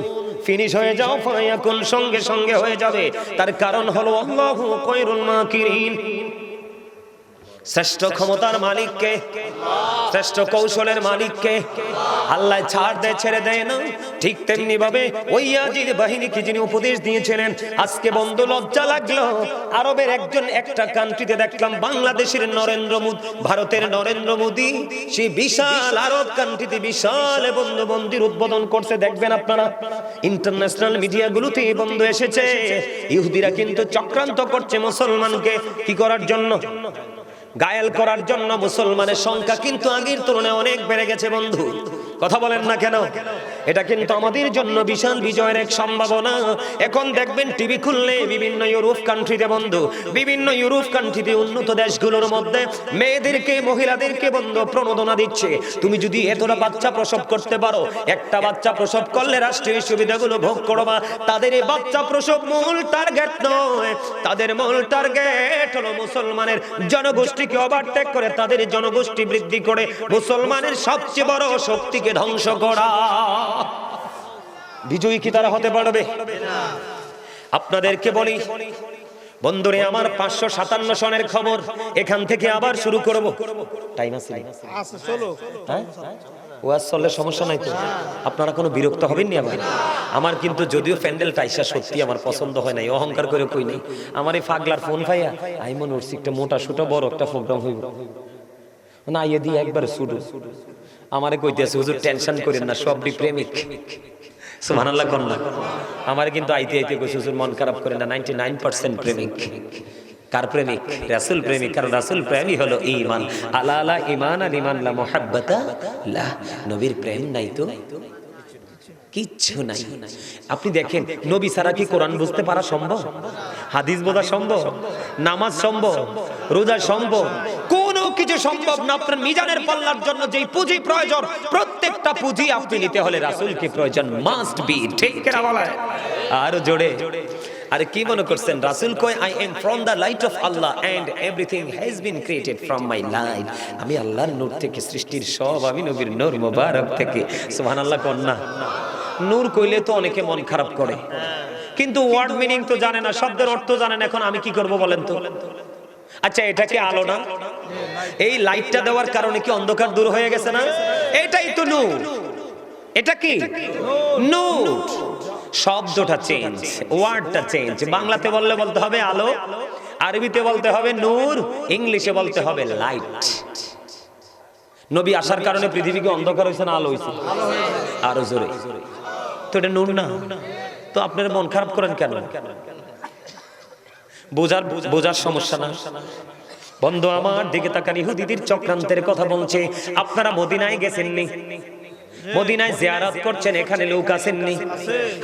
ফিনিশ হয়ে যাও, ফায়াকুন সঙ্গে সঙ্গে হয়ে যাবে। তার কারণ হলো আল্লাহু খায়রুল মাকিরিন। শ্রেষ্ঠ ক্ষমতার মালিককে, শ্রেষ্ঠ কৌশলের মালিককে আল্লাহ ছাড় দেয়, ছেড়ে দেয় না। ঠিক তেমনি ভাবে ওই ইয়াজিদ বাহিনীকে যিনি উপদেশ দিয়েছিলেন, আজকে বন্ধু লজ্জা লাগলো, আরবের একটা কান্ট্রিতে দেখলাম বাংলাদেশের নরেন্দ্র মোদি, ভারতের নরেন্দ্র মোদি, সেই বিশাল আরব কান্ট্রিতে বিশাল বন্ধু মন্দির উদ্বোধন করছে। দেখবেন আপনারা ইন্টারন্যাশনাল মিডিয়াগুলোতে বন্ধু এসেছে। ইহুদিরা কিন্তু চক্রান্ত করছে মুসলমানকে কি করার জন্য, গায়েল করার জন্য। মুসলমানের সংখ্যা কিন্তু আগের তুলনায় অনেক বেড়ে গেছে বন্ধু, কথা বলেন না কেন? এটা কিন্তু আমাদের জন্য বিশাল বিজয়ের এক সম্ভাবনা। এখন দেখবেন টিভি খুললে বিভিন্ন ইউরোপ কান্ট্রিতে বন্ধু, বিভিন্ন ইউরোপ কান্ট্রিতে উন্নত দেশগুলোর মধ্যে মেয়েদেরকে, মহিলাদেরকে বন্ধু প্রণোদনা দিচ্ছে। তুমি যদি এতটা বাচ্চা প্রসব করতে পারো, একটা বাচ্চা প্রসব করলে রাষ্ট্রীয় সুবিধাগুলো ভোগ করবা। তাদের এই বাচ্চা প্রসব মূল টার্গেট নয়, তাদের মূল টার্গেট হলো মুসলমানের জনগোষ্ঠীকে ওভারটেক করে, তাদের জনগোষ্ঠী বৃদ্ধি করে মুসলমানের সবচেয়ে বড় শক্তিকে ধ্বংস করা। বিজয়ী কি তারা হতে পারবে? আপনাদেরকে বলি বন্ধুরে, আমার 557 সনের খবর এখান থেকে আবার শুরু করব। টাইম আছে? চলো, ওয়াজ চললে সমস্যা নাই তো? আপনারা কোনো বিরক্ত হবেন না? আমার কিন্তু যদিও প্যান্ডেলটা আইসা সত্যি আমার পছন্দ হয় নাই, অহংকার করে কই নাই। আমার এই পাগলার ফোন পাইয়া আই মনে হচ্ছে একটা মোটা সোটা বড় একটা প্রোগ্রাম হইব না, ইয়ে দিয়ে একবার শুরু। আমারে কইতেছে হুজুর টেনশন করেন না, সবই প্রেমিক। সুবহানাল্লাহ কন্যা আমারে কিন্তু আইতে আইতে কইছে হুজুর মন খারাপ করেন না, 99% প্রেমিক। কার প্রেমিক? রাসূল প্রেমিক। কারণ রাসূল প্রেমই হলো ঈমান। আলা লা ঈমান লিমান লা মুহাব্বাতা লা। নবীর প্রেম নাই তো কিচ্ছু নাই। আপনি দেখেন নবী ছাড়া কি কোরআন বুঝতে পারা সম্ভব? হাদিস বোঝা সম্ভব? নামাজ সম্ভব? রোজা সম্ভব? কোনো কিছু সম্ভব না। আপনার মিজানের পাল্লার জন্য যেই পুঁজি প্রয়োজন, প্রত্যেকটা পুঁজি আপনি নিতে হলে রাসূলকে প্রয়োজন, মাস্ট বি। ঠিক কিনা বলে? আর জোরে আরে কি মনে করছেন? রাসূল কয় I am from the light of Allah and everything has been created from my light. আমি আল্লাহর নূর থেকে, সৃষ্টির সব আমি নবীর নূর মোবারক থেকে। সুবহানাল্লাহ কন্যা। নূর কইলে তো অনেকে মন খারাপ করে, কিন্তু ওয়ার্ড মিনিং তো জানে না, শব্দের অর্থ জানে না। এখন আমি কি করব বলেন তো? আচ্ছা এটা কি আলো না? এই লাইটটা দেওয়ার কারণে কি অন্ধকার দূর হয়ে গেছে না? এটাই তো নূর। এটা কি নূর? শব্দটা চেঞ্জ, ওয়ার্ডটা চেঞ্জ। বাংলাতে বলতে হবে আলো, আরবিতে বলতে হবে নূর, ইংলিশে বলতে হবে লাইট। নবী আসার কারণে পৃথিবীকে অন্ধকার হয়েছে না আলো হয়েছে? আরো জোরে। তো এটা নূর না? তো আপনারা মন খারাপ করেন কেন? বোঝার সমস্যা না? বন্ধু আমার দিকে তাকান, ইহুদিদের চক্রান্তের কথা বলছে। আপনারা মদিনায় গেছেননি? মদিনায় জিয়ারত করছেন, এখানে লোক আসেননি?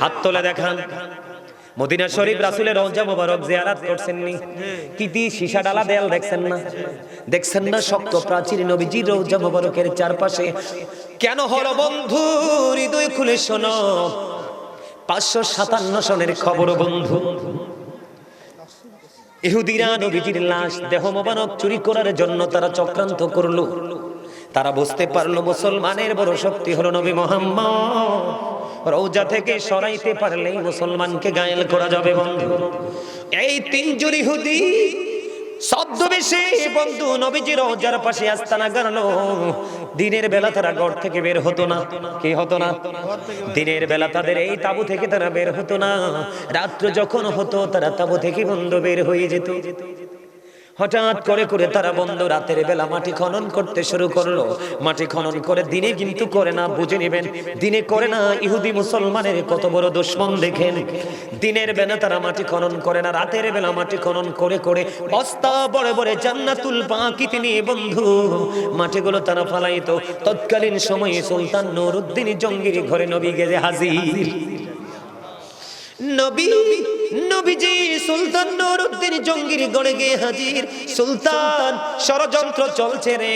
হাত তোলে দেখান। মদিনা শরীফ রাসূলের রওজা মোবারক জিয়ারত করছেননি? কিতি সীসা ডালা দেয়াল দেখছেন না? দেখছেন না শক্ত প্রাচীর নবীজির রওজা মোবারকের চারপাশে? কেন হলো বন্ধু? হৃদয় খুলে শোনো, 557 সনের খবর বন্ধু। ইহুদিরা নবীজির লাশ, দেহ মোবারক চুরি করার জন্য তারা চক্রান্ত করলো। তারা বুঝতে পারলো মুসলমানের বড় শক্তি হলো নবী মুহাম্মদ। রওজা থেকে সরাইতে পারলেই মুসলমানকে গায়েল করা যাবে বন্ধু। এই তিনজন ইহুদি ছদ্মবেশে বন্ধু নবীজির রওজার পাশে আস্তানা গাড়লো। দিনের বেলা তারা ঘর থেকে বের হতো না। কি হতো না? দিনের বেলা তাদের এই তাবু থেকে তারা বের হতো না। রাত্র যখন হতো তারা তাবু থেকে বন্ধু বের হয়ে যেত। হঠাৎ করে করে তারা বন্ধ রাতের বেলা মাটি খনন করতে শুরু করলো। মাটি খনন করে দিনে কিন্তু করে না, বুঝে নেবেন, দিনে করে না। ইহুদি মুসলমানের কত বড় দুশমন দেখেন। দিনের বেলা তারা মাটি খনন করে না, রাতের বেলা মাটি খনন করে করে বস্তা বড় বড় জান্নাতুল বাকিতে নিয়ে বন্ধু মাটিগুলো তারা ফালাইতো। তৎকালীন সময়ে সুলতান নুরউদ্দিন জঙ্গির ঘরে নবী গেজে হাজির। নবীজি সুলতান নুরউদ্দিন জঙ্গির গড়ে গিয়ে হাজির। সুলতান ষড়যন্ত্র চলছে রে,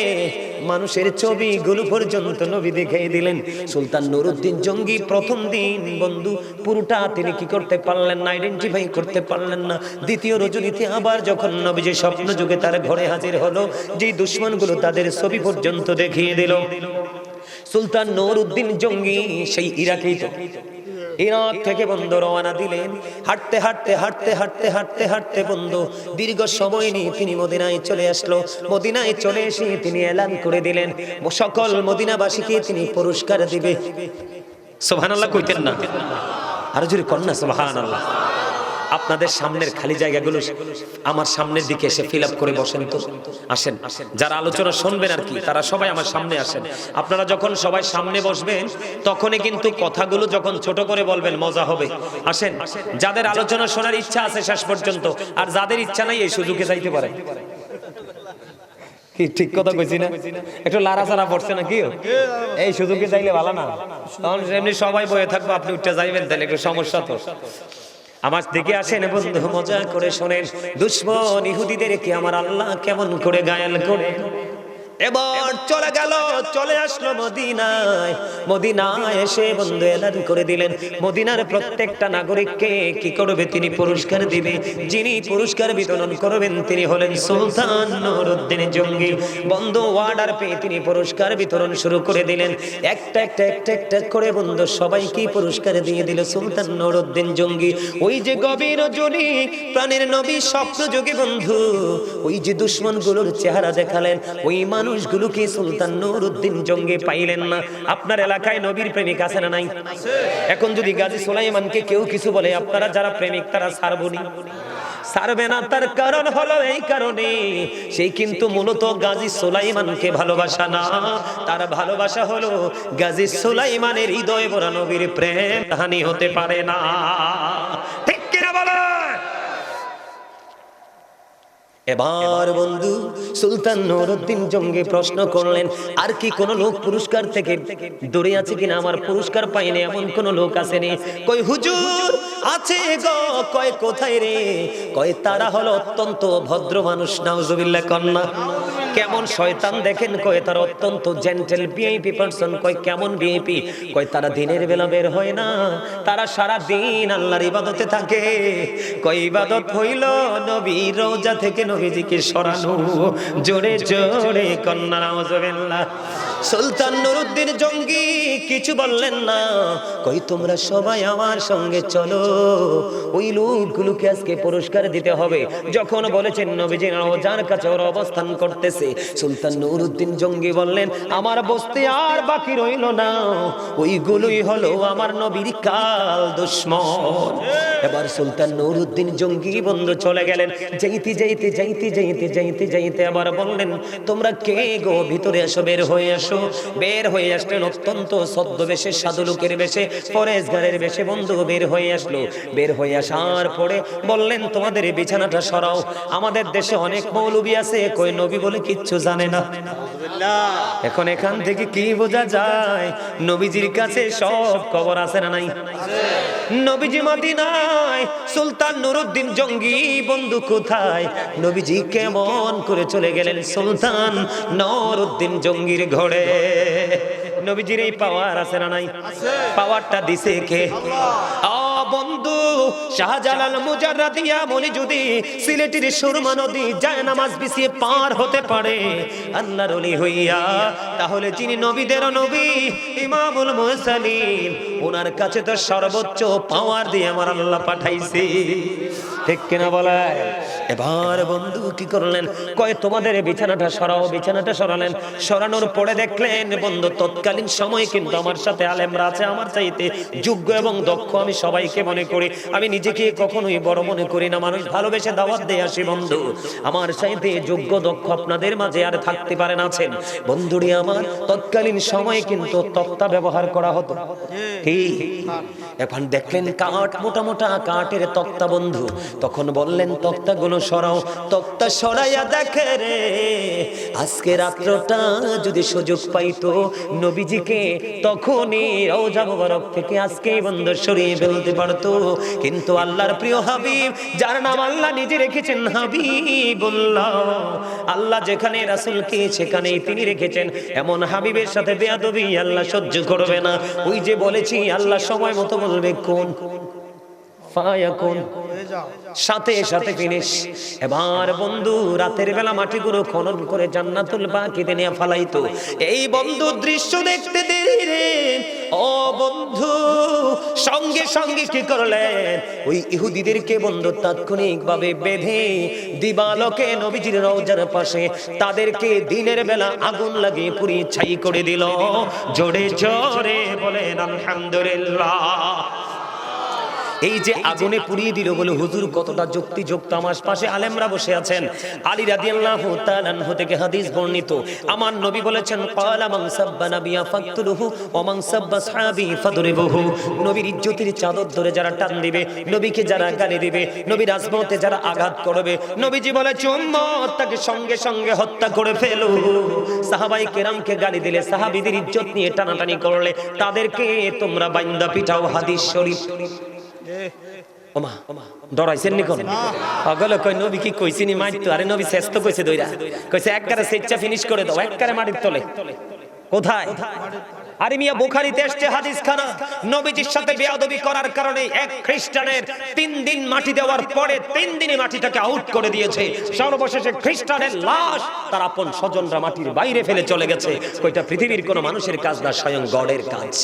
মানুষের ছবিগুলো পর্যন্ত নবী দেখিয়ে দিলেন। সুলতান নুরউদ্দিন জঙ্গি প্রথম দিন বন্ধু পুরোটা তিনি কি করতে পারলেন না, আইডেন্টিফাই করতে পারলেন না। দ্বিতীয় রজনীতে আবার যখন নবীজি স্বপ্ন যুগে তার ঘরে হাজির হলো, যে দুশমনগুলো তাদের ছবি পর্যন্ত দেখিয়ে দিল। সুলতান নুরউদ্দিন জঙ্গি সেই ইরাকেই তো, ইরাক থেকে বন্ধু রওনা দিলেন। হাঁটতে হাঁটতে হাঁটতে হাঁটতে হাঁটতে হাঁটতে বন্ধু দীর্ঘ সময় নিয়ে তিনি মদিনায় চলে আসলো। মদিনায় চলে এসে তিনি এলান করে দিলেন সকল মদিনাবাসীকে তিনি পুরস্কার দিবে। সুবহানাল্লাহ কইতেন না? আরো জোরে কন্যা সুবহানাল্লাহ। আপনাদের সামনের খালি জায়গাগুলো আমার সামনের দিকে এসে ফিল আপ করে বসেন তো। আসেন, যারা আলোচনা শুনবেন আর কি, তারা সবাই আমার সামনে আসেন। আপনারা যখন সবাই সামনে বসবেন তখনই কিন্তু কথাগুলো যখন ছোট করে বলবেন মজা হবে। আসেন, যাদের আলোচনা শোনার ইচ্ছা আছে শেষ পর্যন্ত, আর যাদের ইচ্ছা নাই এই সুযোগে যাইতে পারে। ঠিক কথা কইছি না? একটু লাড়াচাড়া পড়ছে না কি? এই সুযোগে যাইলে ভালো না, তখন এমনি সবাই বয়ে থাকবো, আপনি উঠে যাইবেন, তাহলে একটু সমস্যা তো। আমার দিকে আসেন বন্ধু, মজা করে শোনেন দুশমন ইহুদিদেরকে আমার আল্লাহ কেমন করে গায়াল করে। এবার চলে গেল, চলে আসলো মদিনায়। মদিনায় এসে বন্ধু এলান করে দিলেন মদিনার প্রত্যেকটা নাগরিককে কি করবে, তিনি পুরস্কার দিবে। যিনি পুরস্কার বিতরণ করবেন তিনি হলেন সুলতান নুরউদ্দিন জঙ্গি। বন্ধু অর্ডার পেয়ে তিনি পুরস্কার বিতরণ শুরু করে দিলেন। একটা একটা একটা একটা করে বন্ধু সবাইকে পুরস্কার দিয়ে দিল সুলতান নুরউদ্দিন জঙ্গি। ওই যে গভীর রজনী প্রাণের নবী স্বপ্ন যোগে বন্ধু ওই যে দুশমনগুলোর চেহারা দেখালেন, ওই মানুষগুলোকে সুলতান নুরউদ্দিন জঙ্গি পাইলেন না। আপনার এলাকায় নবীর প্রেমিক আছে না নাই? এখন যদি গাজী সুলাইমানকে কেউ কিছু বলে, আপনারা যারা প্রেমিক তারা ছাড়বনি, ছাড়বে না। তার কারণ হলো এই কারণে সেই কিন্তু মূলত গাজী সুলাইমানকে ভালোবাসা না, তার ভালোবাসা হলো গাজী সুলাইমানের হৃদয় ভরা নবীর প্রেম। হানি হতে পারে না, ঠিক কিনা বলে? এবার বন্ধু সুলতান নুরউদ্দিন জঙ্গি প্রশ্ন করলেন, আর কি কোন লোক পুরস্কার থেকে দূরে আছে কিনা? আমার পুরস্কার পাইনি এমন কোন লোক আসেনি? কই হুজুর আছে গো। কয় কোথায় রে? কয় তারা হলো অত্যন্ত ভদ্র মানুষ। নাউজুবিল্লাহ কন্যা। কেমন শয়তান দেখেন। কয় তারা অত্যন্ত জেন্টেল ভিআইপি পারসন। কয় কেমন ভিআইপি? কয় তারা দিনের বেলা বের হয় না, তারা সারা দিন আল্লাহর ইবাদতে থাকে। কয় ইবাদত হইল নবীর রওজা থেকে নবীজিকে সরানো। জোরে জোরে কন্যা নাউজুবিল্লাহ। সুলতান নুরউদ্দিন জঙ্গি কিছু বললেন না। কই তোমরা সবাই আমার সঙ্গে চলো, ওই লোকগুলোকে আজকে পুরস্কার দিতে হবে। যখন বলেছেন নবীজি রওজার কাছে ওর অবস্থান করতেছে, সুলতান নুরউদ্দিন জঙ্গি বললেন আমার বসতে আর বাকি রইল না, ওইগুলোই হলো আমার নবীর কাল দুশমন। এবার সুলতান নুরউদ্দিন জঙ্গি বন্ধু চলে গেলেন। যাইতে যাইতে যাইতে যাইতে যাইতে যাইতে আবার বললেন তোমরা কে গো, ভিতরে এসো, বের হয়ে আসো। বের হয়ে আসলেন অত্যন্ত ছদ্মবেশে, সাধু লোকের বেশে, ফরেজগারের বেশে বন্ধু বের হয়ে আসলো। বের হয়ে আসার পরে বললেন তোমাদের বিছানাটা সরাও। আমাদের দেশে অনেক মৌলবী আছে, কই নবী বলে কিচ্ছু জানে না। এখন এখান থেকে কি বোঝা যায়? নবীজির কাছে সব খবর আছে না নাই? নবীজি মদিনায়, সুলতান নুরউদ্দিন জঙ্গি বন্ধু কোথায়? নবীজি কেমন করে চলে গেলেন সুলতান নুরউদ্দিন জঙ্গির ঘরে। নবীজির এই পাওয়ার আছে না নাই? পাওয়ারটা দিছে কে? বন্ধু শাহজালাল মুজাররাদিয়া মনি যদি সিলেটের সুরমা নদী যায় নামাজ বিছিয়ে পার হতে পারে আল্লাহর ওলি হইয়া, তাহলে যিনি নবীদের নবী ইমামুল মুরসালিন, ওনার কাছে তো সর্বোচ্চ পাওয়ার দিয়ে আমার আল্লাহ পাঠাইছে। ঠিক কিনা বলে? এবার বন্ধু কি করলেন, কয় তোমাদের বিছানাটা সরাও। বিছানাটা সরালেন, সরানোর পরে দেখলেন বন্ধু তৎকালীন সময়ে কিন্তু আমার সাথে আলেমরা আছে, আমার চাইতে যোগ্য এবং দক্ষ আমি সবাইকে মনে করি, আমি নিজেকে কখনোই বড় মনে করি না, মানুষ ভালোবেসে দাওয়াত দিয়ে আসি বন্ধু। আমার চাইতে যোগ্য দক্ষ আপনাদের মাঝে আর থাকতে পারেন আছেন বন্ধুরি আমার। তৎকালীন সময়ে কিন্তু তক্তা ব্যবহার করা হতো, ঠিক? এখন দেখলেন কাঠ, মোটা মোটা কাঠের তক্তা বন্ধু। তখন বললেন তক্তাগুলো সরাও। তক্তা সরাইয়া দেখে রে, আজকে রাত্রটা যদি সুযোগ পাইতো নবীজিকে তখনই রওজা মুবারক থেকে আজকে বন্ধু সরিয়ে ফেলতে পারতো। কিন্তু আল্লাহর প্রিয় হাবিব, যার নাম আল্লাহ নিজে রেখেছেন হাবিবুল্লাহ, আল্লাহ যেখানে রাসূলকে সেখানেই তিনি রেখেছেন, এমন হাবিবের সাথে বেয়াদবি আল্লাহ সহ্য করবে না। ওই যে বলেছি আল্লাহ সময় মতো বলবে কোন ফায়াকুন, সাথে সাথে ফিনিশ। এবার বন্ধু রাতের বেলা মাটিগুলো খনন করে জান্নাতুল বাকিতে নিয়ে ফালাইতো। এই বন্ধু দৃশ্য দেখতে দেরি রে ও বন্ধু, সঙ্গে সঙ্গে কি করলেন, ওই ইহুদিদেরকে বন্ধু তাৎক্ষণিকভাবে বেঁধে দিবালোকে নবীজির রওজার পাশে তাদেরকে দিনের বেলা আগুন লাগিয়ে পুড়িয়ে ছাই করে দিল। জোরে জোরে বলেন আলহামদুলিল্লাহ। এই যে আগুনে পুড়িয়ে দিল বলে হুজুর কতটা যুক্তিযুক্ত। আমার পাশে আলেমরা বসে আছেন। আলী রাদিয়াল্লাহু তাআলা আনহু থেকে হাদিস বর্ণিত, আমার নবী বলেছেন ক্বালা মান সাব্বা নাবিয়া ফাকতুলহু ওয়া মান সাব্বা সাহাবী ফাদরিবুহু। নবীর ইজ্জতের চাদর ধরে যারা টান দিবে, নবীকে যারা গালি দিবে, নবীর আজমতে যারা আঘাত করবে, নবীজি বলেছে উম্মত তাকে সঙ্গে সঙ্গে হত্যা করে ফেলো। সাহাবায়ে কেরামকে গালি দিলে, সাহাবীদের ইজ্জত নিয়ে টানাটানি করলে তাদেরকে তোমরা বাইন্দা পিটাও। হাদিস শরীফ। ওমা ডরাইছেন নি কোন পাগল? কই নবী কি কইছিনি মাইতো? আরে নবী শ্রেষ্ঠ কইছে দইরা, কইছে একবারে সেচ্চা ফিনিশ করে দাও, একবারে মাটির তলে। কোথায়? আরে মিয়া বুখারীতে এসেছে হাদিস খানা, নবীজির সাথে বেয়াদবি করার কারণে এক খ্রিস্টানের 3 দিন মাটি দেওয়ার পরে 3 দিনে মাটিটাকে আউট করে দিয়েছে। সর্বশেষে খ্রিস্টানের লাশ তার আপন স্বজনরা মাটির বাইরে ফেলে চলে গেছে। কইটা পৃথিবীর কোন মানুষের কাজ না, স্বয়ং গডের কাজ।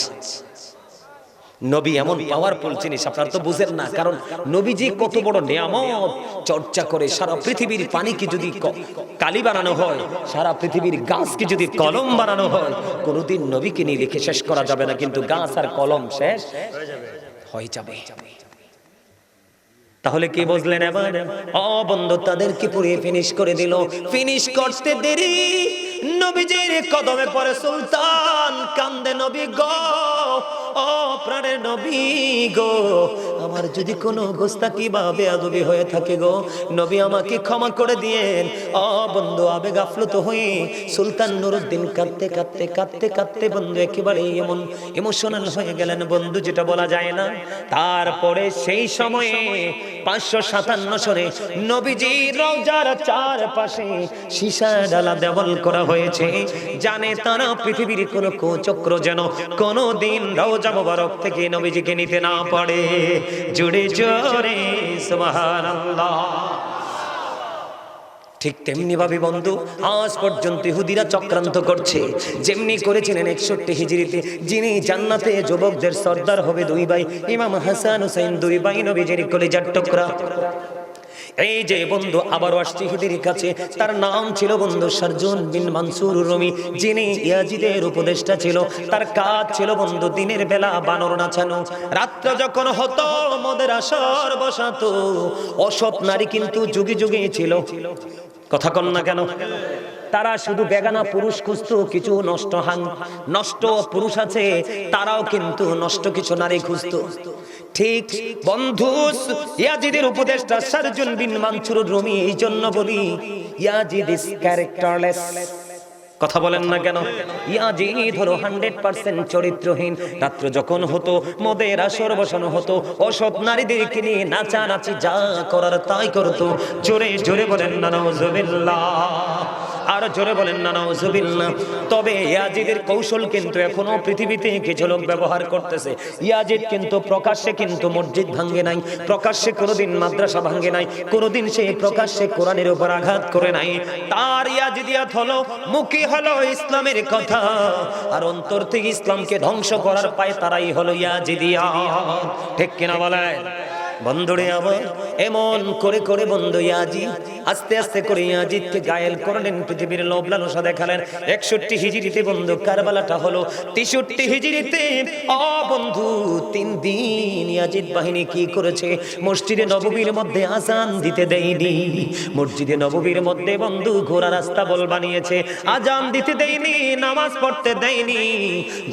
নবী এমন পাওয়ারফুল জিনিস আপনারা তো বুঝেন না, কারণ নবীজি কত বড় নিয়ামত চর্চা করে। সারা পৃথিবীর পানিকে যদি কালি বানানো হয়, সারা পৃথিবীর গাছকে যদি কলম বানানো হয়, কোনোদিন নবীকে নিয়ে লিখে শেষ করা যাবে না, কিন্তু গাছ আর কলম শেষ হয়ে যাবে। তাহলে কি বুঝলেন এবার? বন্ধু তাদেরকে পুড়িয়ে ফিনিশ করে দিল। ফিনিশ করতে দেরি নবীজির কদমে পড়ে সুলতান, কান্দে নবী গো, ও প্রাণের নবী গো, আমার যদি কোনো গোস্তাকি বা বেয়াদবি হয়ে থাকে গো নবী আমাকে ক্ষমা করে দিয়েন। বন্ধু আবেগ আপ্লুত হয়ে সুলতান নুরউদ্দিন কাঁদতে কাঁদতে কাঁদতে কাঁদতে বন্ধু একেবারে এমন ইমোশনাল হয়ে গেলেন বন্ধু, যেটা বলা যায় না। তারপরে সেই সময়ে 557 সনে নবীজির রওজার চারপাশে সীসা ডালা দেওয়াল করা হয়েছে, জানে তারা পৃথিবীর কোনো কুচক্র যেন কোনোদিন রওজা মুবারক থেকে নবীজিকে নিতে না পারে। জোরে জোরে সুবহানাল্লাহ। ঠিক তেমনি ভাবে বন্ধু আজ পর্যন্ত ইহুদিরা চক্রান্ত করছে, যেমনি করেছিলেন 61 হিজরিতে, যিনি জান্নাতে যুবকদের সর্দার হবে 2 ভাই, ইমাম হাসান হুসাইন 2 ভাই নবীজির কলিজার টুকরা। এই যে বন্ধু আবার আসছে ইহুদির কাছে, তার নাম ছিল বন্ধু শারজুন বিন মানসুর রুমি, যিনি ইয়াজিদের উপদেষ্টা ছিল। তার কাজ ছিল বন্ধু দিনের বেলা বানর নাচানো, রাত্র যখন হতো মদের আসর বসাতো। অসৎ নারী কিন্তু যুগে যুগে ছিল, কথা কন না কেন? তারা শুধু বেগানা পুরুষ খুঁজতো, কিছু নষ্ট পুরুষ আছে, তারাও কিন্তু নষ্ট কিছু নারী খুঁজতো। ঠিক বন্ধু ইয়াজিদের উপদেষ্টা শারজুন বিন মানসুর রুমি, এই জন্য বলি ইয়াজিদ ইজ ক্যারেক্টারলেস। কথা বলেন না কেন? ইয়াজিদ হলো 100% চরিত্রহীন। রাত্র যখন হতো মদের আসর বসানো হতো, অসৎ নারীদেরকে নিয়ে নাচানাচি যা করার তাই করতো। জোরে জোরে বলেন না নাউজুবিল্লাহ, আর জোরে বলেন না নাউজুবিল্লাহ। তবে ইয়াজিদের কৌশল কিন্তু এখনো পৃথিবীতে কিছু লোক ব্যবহার করতেছে। ইয়াজিদ কিন্তু প্রকাশ্যে কিন্তু মসজিদ ভাঙে নাই, প্রকাশ্যে কোনোদিন মাদ্রাসা ভাঙে নাই, কোনোদিন সে প্রকাশ্যে কোরআনের উপর আঘাত করে নাই। তার ইয়াজিদিয়াত হলো মুখে হলো ইসলামের কথা, আর অন্তর থেকে ইসলামকে ধ্বংস করার পায় তারাই হলো ইয়াজিদিয়াত। ঠিক কিনা বলেন? বন্ধুরে আমার এমন করে করে বন্ধু ইয়াজিদ আস্তে আস্তে করে ইয়াজিদকে ঘায়েল করলেন, পৃথিবীর লোভ লালসা দেখালেন। 61 হিজরিতে বন্ধু কারবালাটা হলো। 63 হিজরিতে বন্ধু 3 দিন ইয়াজিদ বাহিনী কি করেছে, মসজিদে নববীর মধ্যে আজান দিতে দেয়নি। মসজিদে নববীর মধ্যে বন্ধু ঘোড়া রাস্তা বল বানিয়েছে, আজান দিতে দেয়নি, নামাজ পড়তে দেয়নি।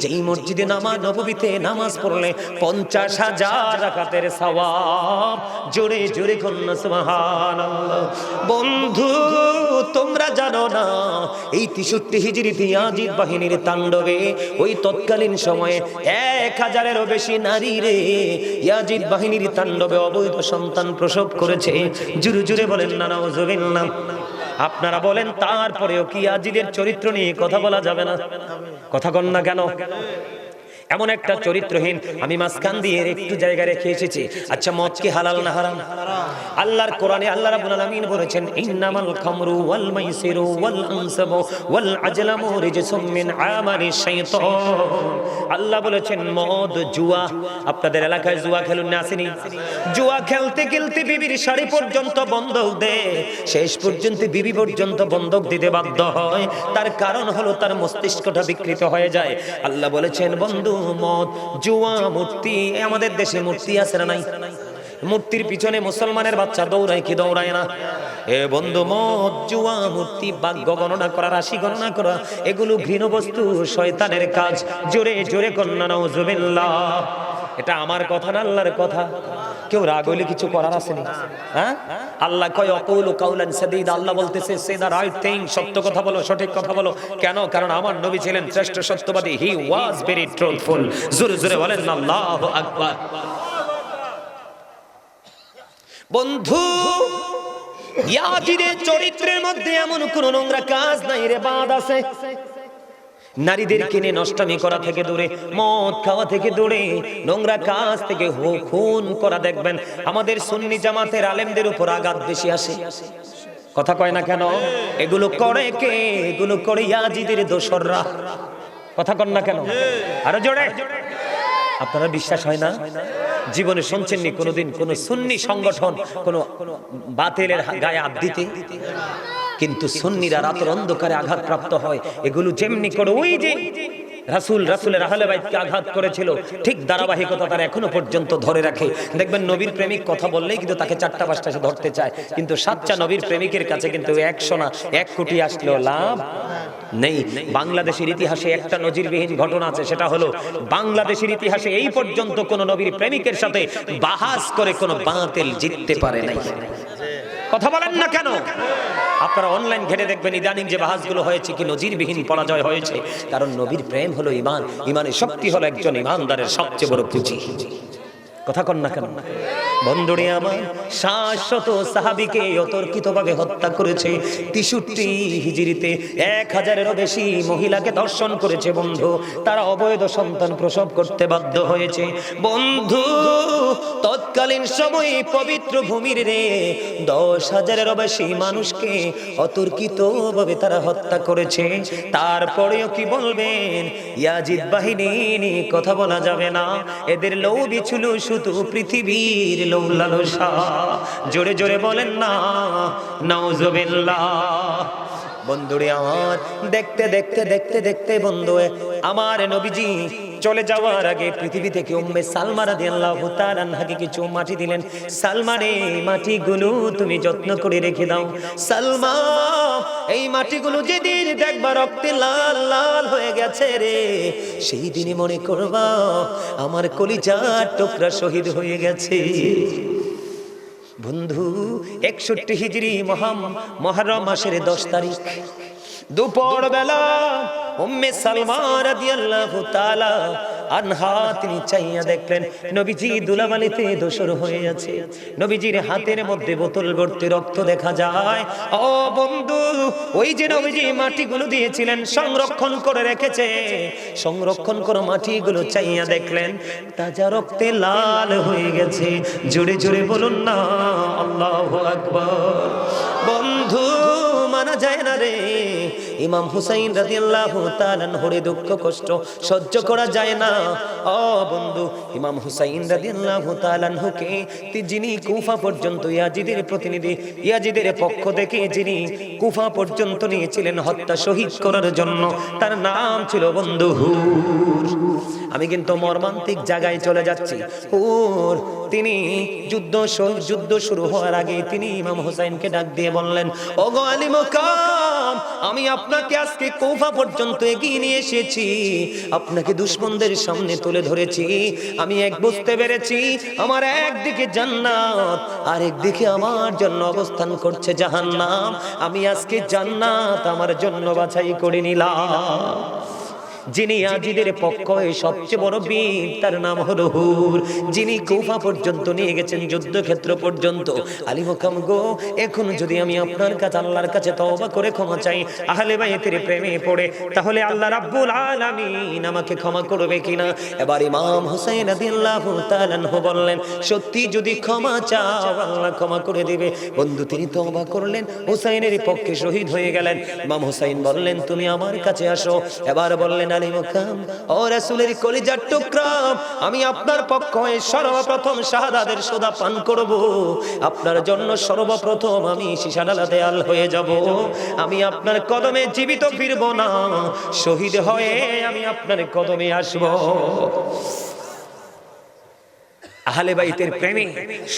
যেই মসজিদে নববীতে নামাজ পড়লে 50,000 রাকাতের সওয়াব। জোরে জোরে কন্যা সুবহানাল্লাহ। বন্ধু তোমরা জানো না এই 63 হিজরিতে ইয়াজিদ বাহিনীর তাণ্ডবে ওই তৎকালীন সময়ে 1000-এরও বেশি নারী রে ইয়াজিদ বাহিনীর তাণ্ডবে অবৈধ সন্তান প্রসব করেছে। জোরে জোরে বলেন না নাউজুবিল্লাহ। আপনারা বলেন তারপরেও কি ইয়াজিদের চরিত্র নিয়ে কথা বলা যাবে না? কথা কন না কেন? এমন একটা চরিত্রহীন আমি মাঝখান দিয়ে একটু জায়গা রেখে এসেছি। আচ্ছা, মদ কি হালাল না হারাম? আল্লাহর কোরআনে আল্লাহ রাব্বুল আলামিন বলেছেন, ইন্নামাল খামরু ওয়াল মাইসিরু ওয়াল আনসাবু ওয়াল আজলামু রিজসুম মিন আমালি শাইতান। আল্লাহ বলেছেন মদ, জুয়া, আপনাদের এলাকায় জুয়া খেলুন না আসেনি? জুয়া খেলতে খেলতে বিবির শাড়ি পর্যন্ত বন্ধক দেয়, শেষ পর্যন্ত বিবি পর্যন্ত বন্ধক দিতে বাধ্য হয়। তার কারণ হলো তার মস্তিষ্কটা বিকৃত হয়ে যায়। আল্লাহ বলেছেন বন্ধু মদ, জুয়া, মূর্তি, আমাদের দেশে মূর্তি আছে না নাই? মূর্তির পিছনে মুসলমানের বাচ্চা দৌড়ায় কি দৌড়ায় না? এ বন্ধু মদ, জুয়া, মূর্তি, ভাগ্য গণনা করা, রাশি গণনা করা, এগুলো ঘৃণ বস্তু, শয়তানের কাজ। জোরে জোরে কন্যা নাউজুবিল্লাহ। এটা আমার কথা না, আল্লাহর কথা। কেউ রাগ হইলে কিছু করার আছে না? হ্যাঁ, আল্লাহ কয় অকুলু কাউলান সাদীদা। আল্লাহ বলতেছে সে দা রাইট থিং, সত্য কথা বলো, সঠিক কথা বলো। কেন? কারণ আমার নবী ছিলেন শ্রেষ্ঠ সত্যবাদী। হি ওয়াজ ভেরি ট্রুথফুল। জোরে জোরে বলেন আল্লাহু আকবার। বন্ধু ইয়াজিদের চরিত্রের মধ্যে এমন কোন নোংরা কাজ নাই রে, বাদ আছে। নারীদের কিনে নষ্টামি করা থেকে দূরে, মদ খাওয়া থেকে দূরে, নোংরা কাজ থেকে খুন করা। দেখবেন আমাদের সুন্নি জামাতের আলেমদের উপর আঘাত বেশি আসে। কথা কয় না কেন? এগুলো করে কে? এগুলো করে ইয়াজিদের দোসররা। কথা কন না কেন? আরো জোরে। আপনারা বিশ্বাস হয় না? জীবনে শুনছেননি কোনোদিন কোন সুন্নি সংগঠন কোন বাতিলের গায়ে হাত দিতে? কিন্তু সুন্নিরা রাতের অন্ধকারে আঘাতপ্রাপ্ত হয়। এগুলো যেমনি করে ওই যে রাসূলের আহলে বাইতকে আঘাত করেছিল, ঠিক ধারাবাহিকতা তারা এখনো পর্যন্ত ধরে রাখে। দেখবেন নবীর প্রেমিক কথা বললেই কিন্তু তাকে 4টা-5টা সে ধরতে চায়, কিন্তু 7টা নবীর প্রেমিকের কাছে কিন্তু 100 না 1 কোটি আসলেও লাভ নেই। বাংলাদেশের ইতিহাসে একটা নজিরবিহীন ঘটনা আছে, সেটা হলো বাংলাদেশের ইতিহাসে এই পর্যন্ত কোন নবীর প্রেমিকের সাথে বাহাস করে কোন বাতিল জিততে পারে নাই। কথা বলেন না কেন? আপনারা অনলাইন ঘেটে দেখবেন ইদানিং যে বাহাসগুলো হয়েছে কি নজিরবিহীন পরাজয় হয়েছে। কারণ নবীর প্রেম হলো ঈমান, ঈমানের শক্তি হলো একজন ঈমানদারের সবচেয়ে বড় পুঁজি। কথা কন না কেন? বন্ধুরে আমার 700 সাহাবীকে অতর্কিতভাবে হত্যা করেছে। 63 হিজরিতে 1000-এরও বেশি মহিলাকে ধর্ষণ করেছে বন্ধু। তারা অবৈধ সন্তান প্রসব করতে বাধ্য হয়েছে বন্ধু। তৎকালীন সময়ে পবিত্র ভূমির রে 10,000-এরও বেশি মানুষকে অতর্কিতভাবে তারা হত্যা করেছে। তারপরেও কি বলবেন? ইয়াজিদ বাহিনী নিয়ে কথা বলা যাবে না। এদের লোভই ছিল শুধু পৃথিবীর লোভ লালসা। জোরে জোরে বলেন না নাউজুবিল্লাহ। বন্ধুরে আমার দেখতে দেখতে দেখতে দেখতে বন্ধু আমার নবীজি চলে যাওয়ার আগে পৃথিবী থেকে উম্মে সালমা রাদিয়াল্লাহু তাআলা আনহাকে কিছু মাটি দিলেন। সালমা রে, মাটিগুলো তুমি যত্ন করে রেখে দাও। সালমা, এই মাটিগুলো যেদিন দেখবা রক্তে লাল লাল হয়ে গেছে রে, সেই দিনই মনে করবা আমার কলিজার টুকরা শহীদ হয়ে গেছে। বন্ধু 61 হিজরি মুহররম মাসের 10 তারিখ দুপুর বেলা উম্মে সালমা রাদিয়াল্লাহু তাআলা আনহা তিনি চাইয়া দেখলেন নবীজি দুলাবালিতে দোসর হয়ে আছে। নবীজির হাতের মধ্যে বোতল ভর্তি রক্ত দেখা যায়। ও বন্ধু, ওই যে নবীজি মাটিগুলো দিয়েছিলেন সংরক্ষণ করে রেখেছে, সংরক্ষণ করো মাটিগুলো চাইয়া দেখলেন তাজা রক্তে লাল হয়ে গেছে। জোরে জোরে বলুন না আল্লাহু আকবার। বন্ধু মানা যায় না রে। ইমাম হুসাইন রাদিয়াল্লাহু তাআলা আনহুর দুঃখ কষ্ট সহ্য করা যায় না। ও বন্ধু, ইমাম হুসাইন রাদিয়াল্লাহু তাআলা আনহুকে যিনি কুফা পর্যন্ত ইয়াজিদের প্রতিনিধি, ইয়াজিদের পক্ষ থেকে যিনি কুফা পর্যন্ত নিয়েছিলেন হত্যা শহীদ করার জন্য, তার নাম ছিল বন্ধু হুর। আমি কিন্তু মর্মান্তিক জায়গায় চলে যাচ্ছি। হুর তিনি যুদ্ধ শুরু হওয়ার আগে তিনি ইমাম হুসাইনকে ডাক দিয়ে বললেন, ওগো আলী মুকাম, আমি আপনাকে আজকে কুফা পর্যন্ত এগিয়ে নিয়ে এসেছি, আপনাকে দুশমনদের সামনে তুলে ধরেছি। আমি এক বুঝতে পেরেছি, আমার একদিকে জান্নাত আর একদিকে আমার জন্য অবস্থান করছে জাহান্নাম। আমি আজকে জান্নাত আমার জন্য বাছাই করে নিলাম। যিনি ইয়াজিদের পক্ষে সবচেয়ে বড় বীর, তার নাম হলো হুর, যিনি কুফা পর্যন্ত নিয়ে গেছেন, যুদ্ধক্ষেত্র পর্যন্ত। আলী মুকাম গো, এখন যদি আমি আপনার কাছে আল্লাহর কাছে তওবা করে ক্ষমা চাই, আহলে বাইতের প্রেমে পড়ে, তাহলে আল্লাহ রাব্বুল আলামিন আমাকে ক্ষমা করবে কিনা? এবার ইমাম হুসাইন রাদিয়াল্লাহু তাআলা আনহু বললেন, সত্যি যদি ক্ষমা চাও আল্লাহ ক্ষমা করে দিবে। বন্ধু তিনি তওবা করলেন, হুসাইনের পক্ষে শহীদ হয়ে গেলেন। ইমাম হুসাইন বললেন, তুমি আমার কাছে আসো। এবার বললেন, আলী মুকাম, ও রাসূলের কলিজার টুকরা, আমি আপনার পক্ষে সর্বপ্রথম শাহাদাতের সোদা পান করব। আপনার জন্য সর্বপ্রথম আমি শিশাডালা দেয়াল হয়ে যাব। আমি আপনার কদমে জীবিত ফিরব না, শহীদ হয়ে আমি আপনার কদমে আসব। আহলে বাইতের প্রেমে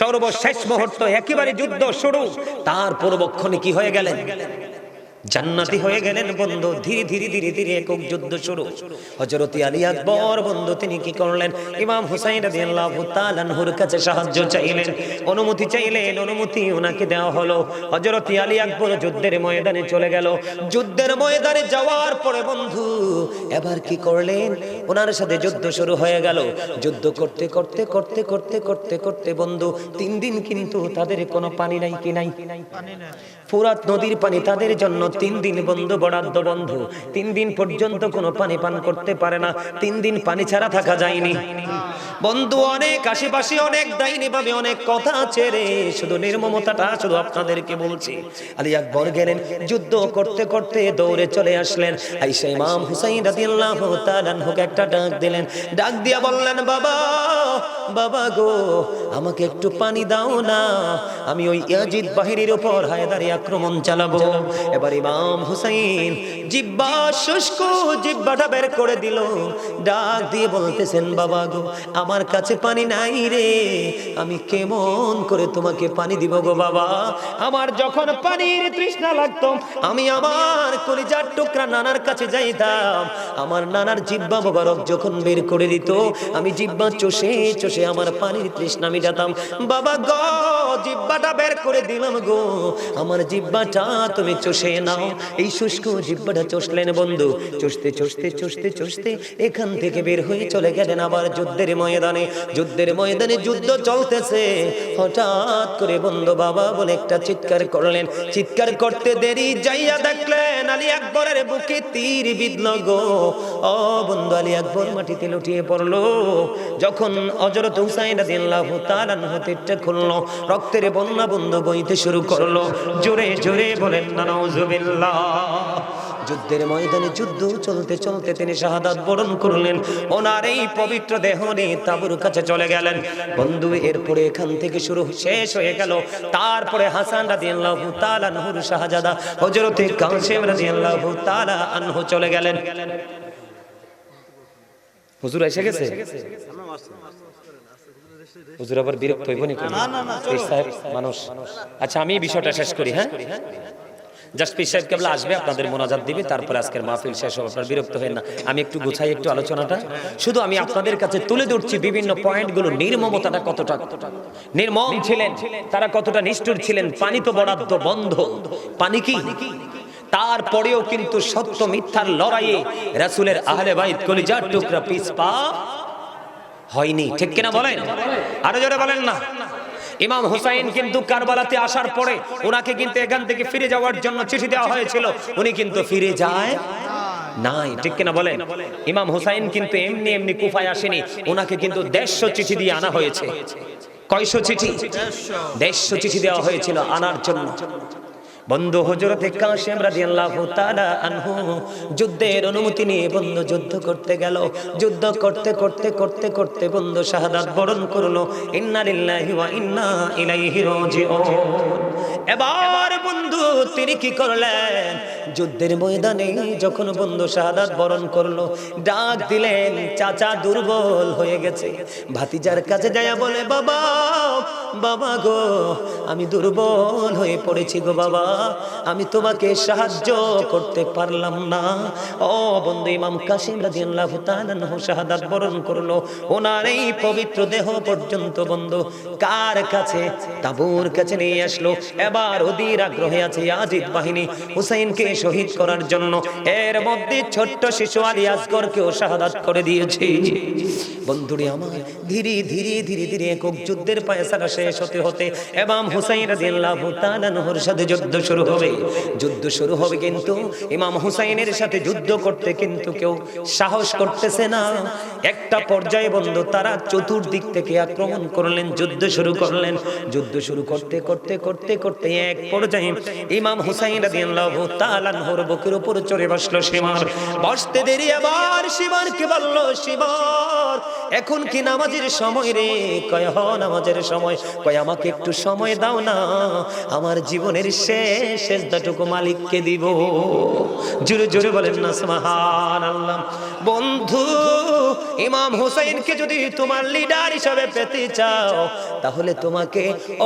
সর্বশেষ মুহূর্ত, একেবারে যুদ্ধ শুরু, তার পূর্বক্ষণে কি হয়ে গেলেন? জান্নাতি হয়ে গেলেন। বন্ধু ধীরে ধীরে ধীরে ধীরে একক যুদ্ধ শুরু। হযরত আলী আকবর বন্ধু তিনি কি করলেন? ইমাম হুসাইন রাদিয়াল্লাহু তাআলা আনহুর কাছে সাহায্য চাইলেন, অনুমতি চাইলেন, অনুমতি ওনাকে দেওয়া হলো। হযরত আলী আকবর যুদ্ধের ময়দানে চলে গেল। যুদ্ধের ময়দানে যাওয়ার পরে বন্ধু এবার কি করলেন? ওনার সাথে যুদ্ধ শুরু হয়ে গেল। যুদ্ধ করতে করতে করতে করতে করতে করতে বন্ধু 3 দিন কিন্তু তাদের কোনো পানি নাই, কি নাই? ফুরাত নদীর পানি তাদের জন্য 3 দিন বন্ধু বরাদ্দ। বন্ধু 3 দিন পর্যন্ত কোনো পানি পান করতে পারে না। 3 দিন পানি ছাড়া থাকা যায়নি। বন্ধু অনেক আশেপাশে অনেক ডাইনি ভাবে অনেক কথা আছে রে, শুধু নির্মমতাটা শুধু আপনাদেরকে বলছি। আলী আকবর গেলেন, যুদ্ধ করতে করতে দৌড়ে চলে আসলেন। আয়েশা ইমাম হুসাইন রাদিয়াল্লাহু তাআলা আনহুকে একটা ডাক দিলেন, ডাক দিয়া বললেন, বাবা বাবা গো, আমাকে একটু পানি দাও না, আমি ওই ইয়াজিদ বাহিনীর উপর হায়দারি আক্রমণ চালাবো। এবার ইমাম হুসাইন জিহ্বা শুষ্ক, জিহ্বাটা বের করে দিল, ডাক দিয়ে বলতেছেন, বাবা গো, আমার কাছে পানি নাই রে, আমি কেমন করে তোমাকে পানি দিব গো বাবা? আমার যখন পানির তৃষ্ণা লাগতো, আমি আমার কলিজার টুকরা নানার কাছে যাইতাম। আমার নানার জিহ্বা মোবারক যখন বের করে দিত, আমি জিহ্বা চষে চষে আমার পানির তৃষ্ণা মিটাতাম। বাবা গো, জিহ্বাটা বের করে দিলাম গো, আমার জিহ্বাটা তুমি চষে নাও। এই শুষ্ক জিহ্বাটা চষলেন বন্ধু। চষতে চষতে চষতে চষতে এখান থেকে বের হয়ে চলে গেলেন আবার যুদ্ধের ময়দানে। যুদ্ধের ময়দানে যুদ্ধ চলতেছে। হঠাৎ করে বন্ধু বাবা বলে একটা চিৎকার করলেন। চিৎকার করতে দেরি যাইয়া দেখলেন আলী আকবরের বুকে তীর বিঁধল গো। ও বন্ধু, আলী আকবর মাটিতে লুটিয়ে পড়লো। যখন হযরত হুসাইন রাদিয়াল্লাহু তাআলা আনহু তীরটা খুললো, রক্তের বন্যা বন্ধু বইতে শুরু করলো। জোরে জোরে বলেন না নাউজুবিল্লাহ। যুদ্ধের ময়দানে যুদ্ধ চলতে চলতে তিনি শাহাদাত বরণ করলেন। ওনার এই পবিত্র দেহ নিয়ে তাঁবুর কাছে চলে গেলেন বন্ধু। এরপরে এখান থেকে শুরু শেষ হয়ে গেল। তারপরে হাসান রাদিয়াল্লাহু তাআলা আনহুর শাহজাদা হযরতে কাসেম রাদিয়াল্লাহু তাআলা আনহু চলে গেলেন। হুজুর এসে গেছে? হুজুর আবার বিরক্ত হইব নাকি? এই সাহেব মানুষ। আচ্ছা, আমি বিষয়টা শেষ করি। হ্যাঁ, জাস্ট পীর সাহেব কেবল আসবে, আপনাদের মোনাজাত দিবে, তারপরে আজকের মাহফিল শেষ হবে। আপনারা বিরক্ত হবেন না। আমি একটু গুছাই একটু আলোচনাটা। শুধু আমি আপনাদের কাছে তুলে ধরছি বিভিন্ন পয়েন্টগুলো। নির্মমতাটা কতটা নির্মম ছিলেন, তারা কতটা নিষ্ঠুর ছিলেন। পানি তো বরাদ্দ বন্ধ, পানি কি? তারপরেও কিন্তু সত্য মিথ্যার লড়াইয়ে রাসূলের আহলে বাইত কলিজার টুকরা পিছপা হয়নি। ঠিক কিনা বলেন? আরো জোরে বলেন না। ইমাম হুসাইন কিন্তু কারবালাতে আসার পরে ওনাকে কিন্তু এখান থেকে ফিরে যাওয়ার জন্য চিঠি দেওয়া হয়েছিল, উনি কিন্তু ফিরে যায় নাই। ঠিক কিনা বলেন? ইমাম হুসাইন কিন্তু এমনি এমনি কুফায় আসেনি, ওনাকে কিন্তু 150 চিঠি দিয়ে আনা হয়েছে। কয়শো চিঠি? 150 চিঠি দেওয়া হয়েছিল আনার জন্য। বন্ধু হযরত কাসিম রাদিয়াল্লাহু তাআলা আনহু যুদ্ধের অনুমতি নিয়ে বন্ধু যুদ্ধ করতে গেল। যুদ্ধ করতে করতে করতে করতে বন্ধু শাহাদাত বরণ করলো। ইন্না লিল্লাহি ওয়া ইন্না ইলাইহি রাজিউন। এবার বন্ধু তিনি কি করলেন? যুদ্ধের ময়দানে যখন বন্ধু শাহাদাত বরণ করলো, ডাক দিলেন, চাচা দুর্বল হয়ে গেছে। ভাতিজার কাছে যায় বলে, বাবা বাবা গো, আমি দুর্বল হয়ে পড়েছি গো বাবা, আমি তোমাকে সাহায্য করতে পারলাম না। ও বন্ধু, ইমাম কাসিম রাদিয়াল্লাহু তাআলা আনহু শাহাদাত বরণ করলো। ওনার এই পবিত্র দেহ পর্যন্ত বন্ধু কার কাছে? তাবুর কাছে নিয়ে আসলো। এবার অধীর আগ্রহে আছে ইয়াজিদ বাহিনী হুসাইনকে শহীদ করার জন্য। এর মধ্যে ছোট্ট শিশু আলী আসগরকেও শাহাদাত করে দিয়েছে। বন্ধুরে আমার, ধীরে ধীরে ধীরে ধীরে একক যুদ্ধের ফায়সালা শেষ হতে হতে ইমাম হুসাইন রাদিয়াল্লাহু তাআলা আনহুর সাথে যুদ্ধ শুরু হবে। যুদ্ধ শুরু হবে, কিন্তু ইমাম হুসাইনের সাথে যুদ্ধ করতে কিন্তু কেউ সাহস করতেছে না। একটা পর্যায়ে বন্ধু তারা চতুর্দিক থেকে আক্রমণ করলেন, যুদ্ধ শুরু করলেন। যুদ্ধ শুরু করতে করতে করতে করতে এক পর্যায়ে ইমাম হুসাইন রাদিয়াল্লাহু তাআলা আনহুর বুকের উপর চড়ে বসলো সীমার। বসতে দেরি আবার সীমারকে বলল, সীমার এখন কি নামাজের সময় রে? কয় হ নামাজের সময়। কয় আমাকে একটু সময় দাও না, আমার জীবনের শেষ সেজদাটুকু মালিককে দিব। জোরে জোরে বলেন না সুবহানাল্লাহ। বন্ধু, ইমাম হুসাইনকে যদি তোমার লিডার হিসেবে পেতে চাও, তাহলে তোমাকে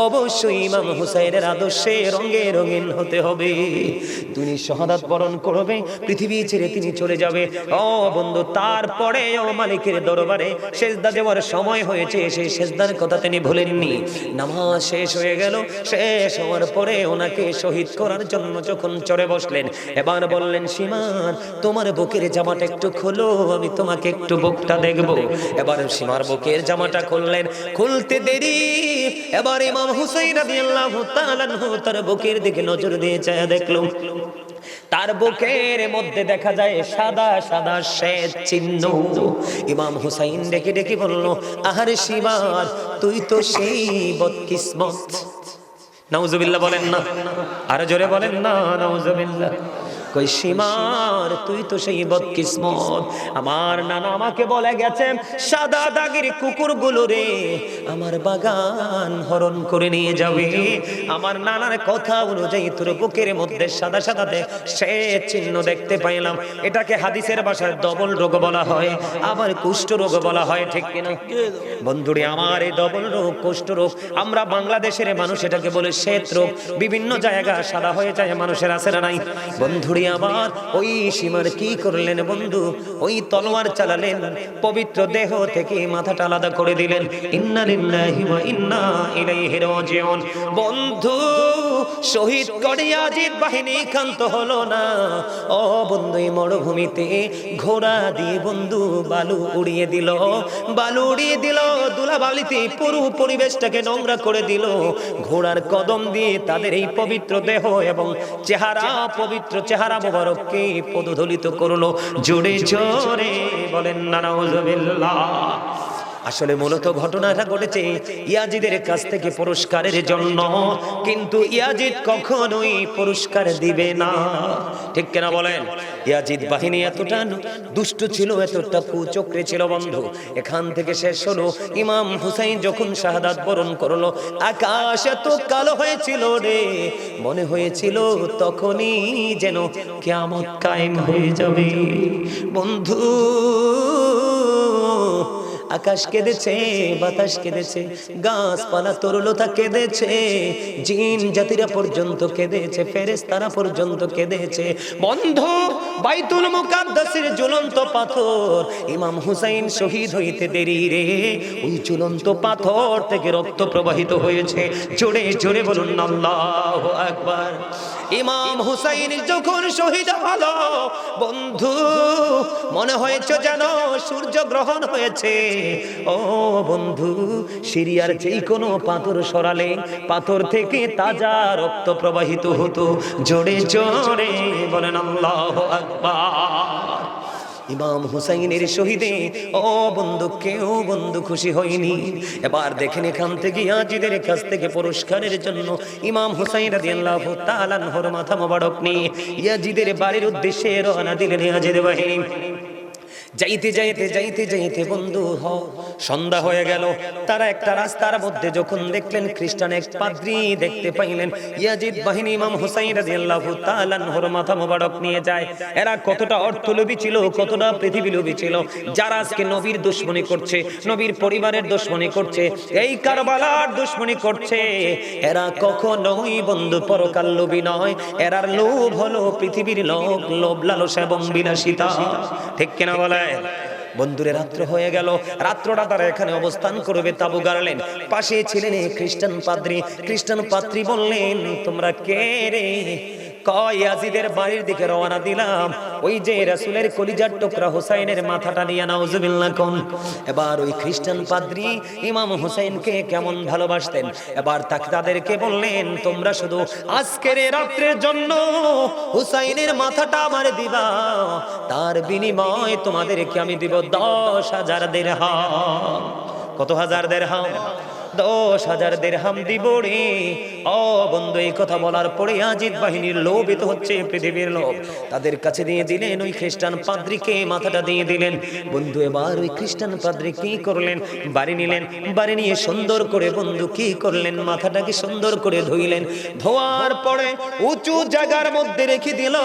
অবশ্যই ইমাম হুসাইনের আদর্শে রঙে রঙিন হতে হবে। তুমি শাহাদাত বরণ করবে, পৃথিবী ছেড়ে তিনি চলে যাবে। ও বন্ধু, তারপরে ও মালিকের দরবারে সেজদা দেওয়ার সময় হয়েছে, সেই সেজদার কথা তিনি ভুলেননি। নামাজ শেষ হয়ে গেল। শেষ হওয়ার পরে ওনাকে শহীদ করার জন্য যখন চড়ে বসলেন, এবার বললেন, সীমার তোমার বুকের জামাটা একটু খোলো, আমি তোমাকে একটু বুকটা দেখবো। এবার সীমার বুকের জামাটা খুললেন। খুলতে দেরি এবার ইমাম হুসাইন রাদিয়াল্লাহু তাআলা আনহু তার বুকের দিকে নজর দিয়ে চায় দেখলো, তার বুকের মধ্যে দেখা যায় সাদা সাদা শ্বেত চিহ্ন। ইমাম হুসাইন ডেকে ডেকে বলল, আহারে সীমার, তুই তো সেই বদকিসমত। নাউজুবিল্লাহ বলেন না, আর জোরে বলেন না নাউজুবিল্লাহ। কই সীমার, তুই তো সেই বদকিসমত। আমার নানা আমাকে বলে গেছেন, সাদা দাগের কুকুরগুলো রে আমার বাগান হরণ করে নিয়ে যাবে। আমার নানার কথা অনুযায়ী তোর বুকের মধ্যে সাদা সাদা সে চিহ্ন দেখতে পাইলাম। এটাকে হাদিসের ভাষায় ডবল রোগ বলা হয়, আবার কুষ্ঠ রোগ বলা হয়, ঠিক কিনা বন্ধুরে? আমার এই ডবল রোগ, কুষ্ঠ রোগ, আমরা বাংলাদেশের মানুষ এটাকে বলে শ্বেত রোগ। বিভিন্ন জায়গা সাদা হয়ে যায় মানুষের, আছে না নাই বন্ধুরে? আবার ওই সীমার কি করলেন বন্ধু? ওই তলোয়ার চালালেন, পবিত্র দেহ থেকে মাথাটা আলাদা করে দিলেন। ইন্না লিল্লাহি ওয়া ইন্না ইলাইহি রাজিউন। বন্ধু, শহীদ করে ইয়াজিদ বাহিনী ক্ষান্ত হলো না। ও বন্ধু, এই মরুভূমিতে ঘোড়া দিয়ে বন্ধু বালু উড়িয়ে দিল, বালু উড়িয়ে দিল, ধুলাবালিতে পুরো পরিবেশটাকে নোংরা করে দিল। ঘোড়ার কদম দিয়ে তাদের এই পবিত্র দেহ এবং চেহারা, পবিত্র চেহারা মুবারককে পদধলিত করলো। জোরে জোরে বলেন না নাউজুবিল্লাহ। আসলে মূলত ঘটনাটা ঘটেছে ইয়াজিদের কাছ থেকে পুরস্কারের জন্য, কিন্তু ইয়াজিদ কখনোই পুরস্কার দিবে না, ঠিক কিনা বলেন? ইয়াজিদ বাহিনী এতটা দুষ্ট ছিল, এতটা কুচক্রে ছিল বন্ধু। এখান থেকে শেষ হলো। ইমাম হুসাইন যখন শাহাদাত বরণ করলো, আকাশ এত কালো হয়েছিল রে, মনে হয়েছিল তখনই যেন কিয়ামত কায়েম হয়ে যাবে বন্ধু। আকাশ কেঁদেছে, বাতাস কেঁদেছে, গাছপালা তরুলতা কেঁদেছে, জিন জাতিরা পর্যন্ত কেঁদেছে, ফেরেশতারা পর্যন্ত কেঁদেছে বন্ধু। বাইতুল মুকাদ্দাসের ঝুলন্ত পাথর, ইমাম হুসাইন শহীদ হইতে দেরি রে, ওই ঝুলন্ত পাথর থেকে রক্ত প্রবাহিত হয়েছে। জোরে জোরে বলুন আল্লাহু আকবার। ইমাম হুসাইন যখন শহীদ হলো বন্ধু, মনে হয়েছে যেন সূর্য গ্রহণ হয়েছে। ও বন্ধু, সিরিয়ার যে কোনো পাথর সরালে পাথর থেকে তাজা রক্ত প্রবাহিত হতো। জোরে জোরে বলেন আল্লাহু আকবার। ইমাম হুসাইনের শহীদে ও বন্ধু কেউ বন্ধু খুশি হয়নি। এবার দেখেন এখান থেকে ইয়াজিদের কাছ থেকে পুরস্কারের জন্য ইমাম হুসাইন রাদিয়াল্লাহু তাআলা আনহুর মাথা মোবারক নিয়ে ইয়াজিদের বাড়ির উদ্দেশ্যে রওনা দিলেন ইয়াজিদ বাহিনী। যাইতে যাইতে যাইতে যাইতে বন্ধু সন্ধ্যা হয়ে গেল। তারা একটা রাস্তার মধ্যে যখন দেখলেন খ্রিস্টান এক পাদ্রী দেখতে পাইলেন, ইয়াজিদ বাহিনী ইমাম হুসাইন রাদিয়াল্লাহু তাআলা আনহুর মাথা মোবারক নিয়ে যায়। এরা কতটা অর্থলোভী ছিল, কতটা পৃথিবীলোভী ছিল, যারা আজকে নবীর দুশমনি করছে, নবীর পরিবারের দুশমনি করছে, এই কারবালার দুশমনি করছে, এরা কখনোই বন্ধু পরকাল লোভী নয়। এরার লোভ হলো পৃথিবীর লোভ, লোভ লালসা এবং বিলাসিতা। ঠিক কিনা বলে? বন্ধুরে রাত্র হয়ে গেল, রাত্রটা তারা এখানে অবস্থান করবে, তাবু গাড়লেন। পাশে ছিলেন খ্রিস্টান পাদ্রী। খ্রিস্টান পাদ্রী বললেন, তোমরা কে রে? কয় ইয়াজিদের বাড়ির দিকে রওনা দিলাম, ওই যে রাসূলের কলিজার টুকরা হুসাইনের মাথাটা নিয়ে নাউজুবিল্লাহ কোন। এবার ওই খ্রিস্টান পাদ্রী ইমাম হুসাইনকে কেমন ভালোবাসতেন, এবার তাদেরকে বললেন, তোমরা শুধু আজকের এই রাত্রের জন্য হুসাইনের মাথাটা আমার দিবা, তার বিনিময়ে তোমাদেরকে আমি দিব 10,000 দিরহাম। কত হাজার দিরহাম? 10,000 দিরহাম দিব রে। ও বন্ধু, এই কথা বলার পরে ইয়াজিদ বাহিনীর লোভিত হচ্ছে পৃথিবীর লোভ, তাদের কাছে দিয়ে দিলেন ওই খ্রিস্টান পাদ্রীকে মাথাটা দিয়ে দিলেন। বন্ধু এবার ওই খ্রিস্টান পাদ্রী কি করলেন? বাড়ি নিলেন, বাড়ি নিয়ে সুন্দর করে বন্ধু কি করলেন? মাথাটাকে সুন্দর করে ধুইলেন। ধোয়ার পরে উঁচু জায়গার মধ্যে রেখে দিল।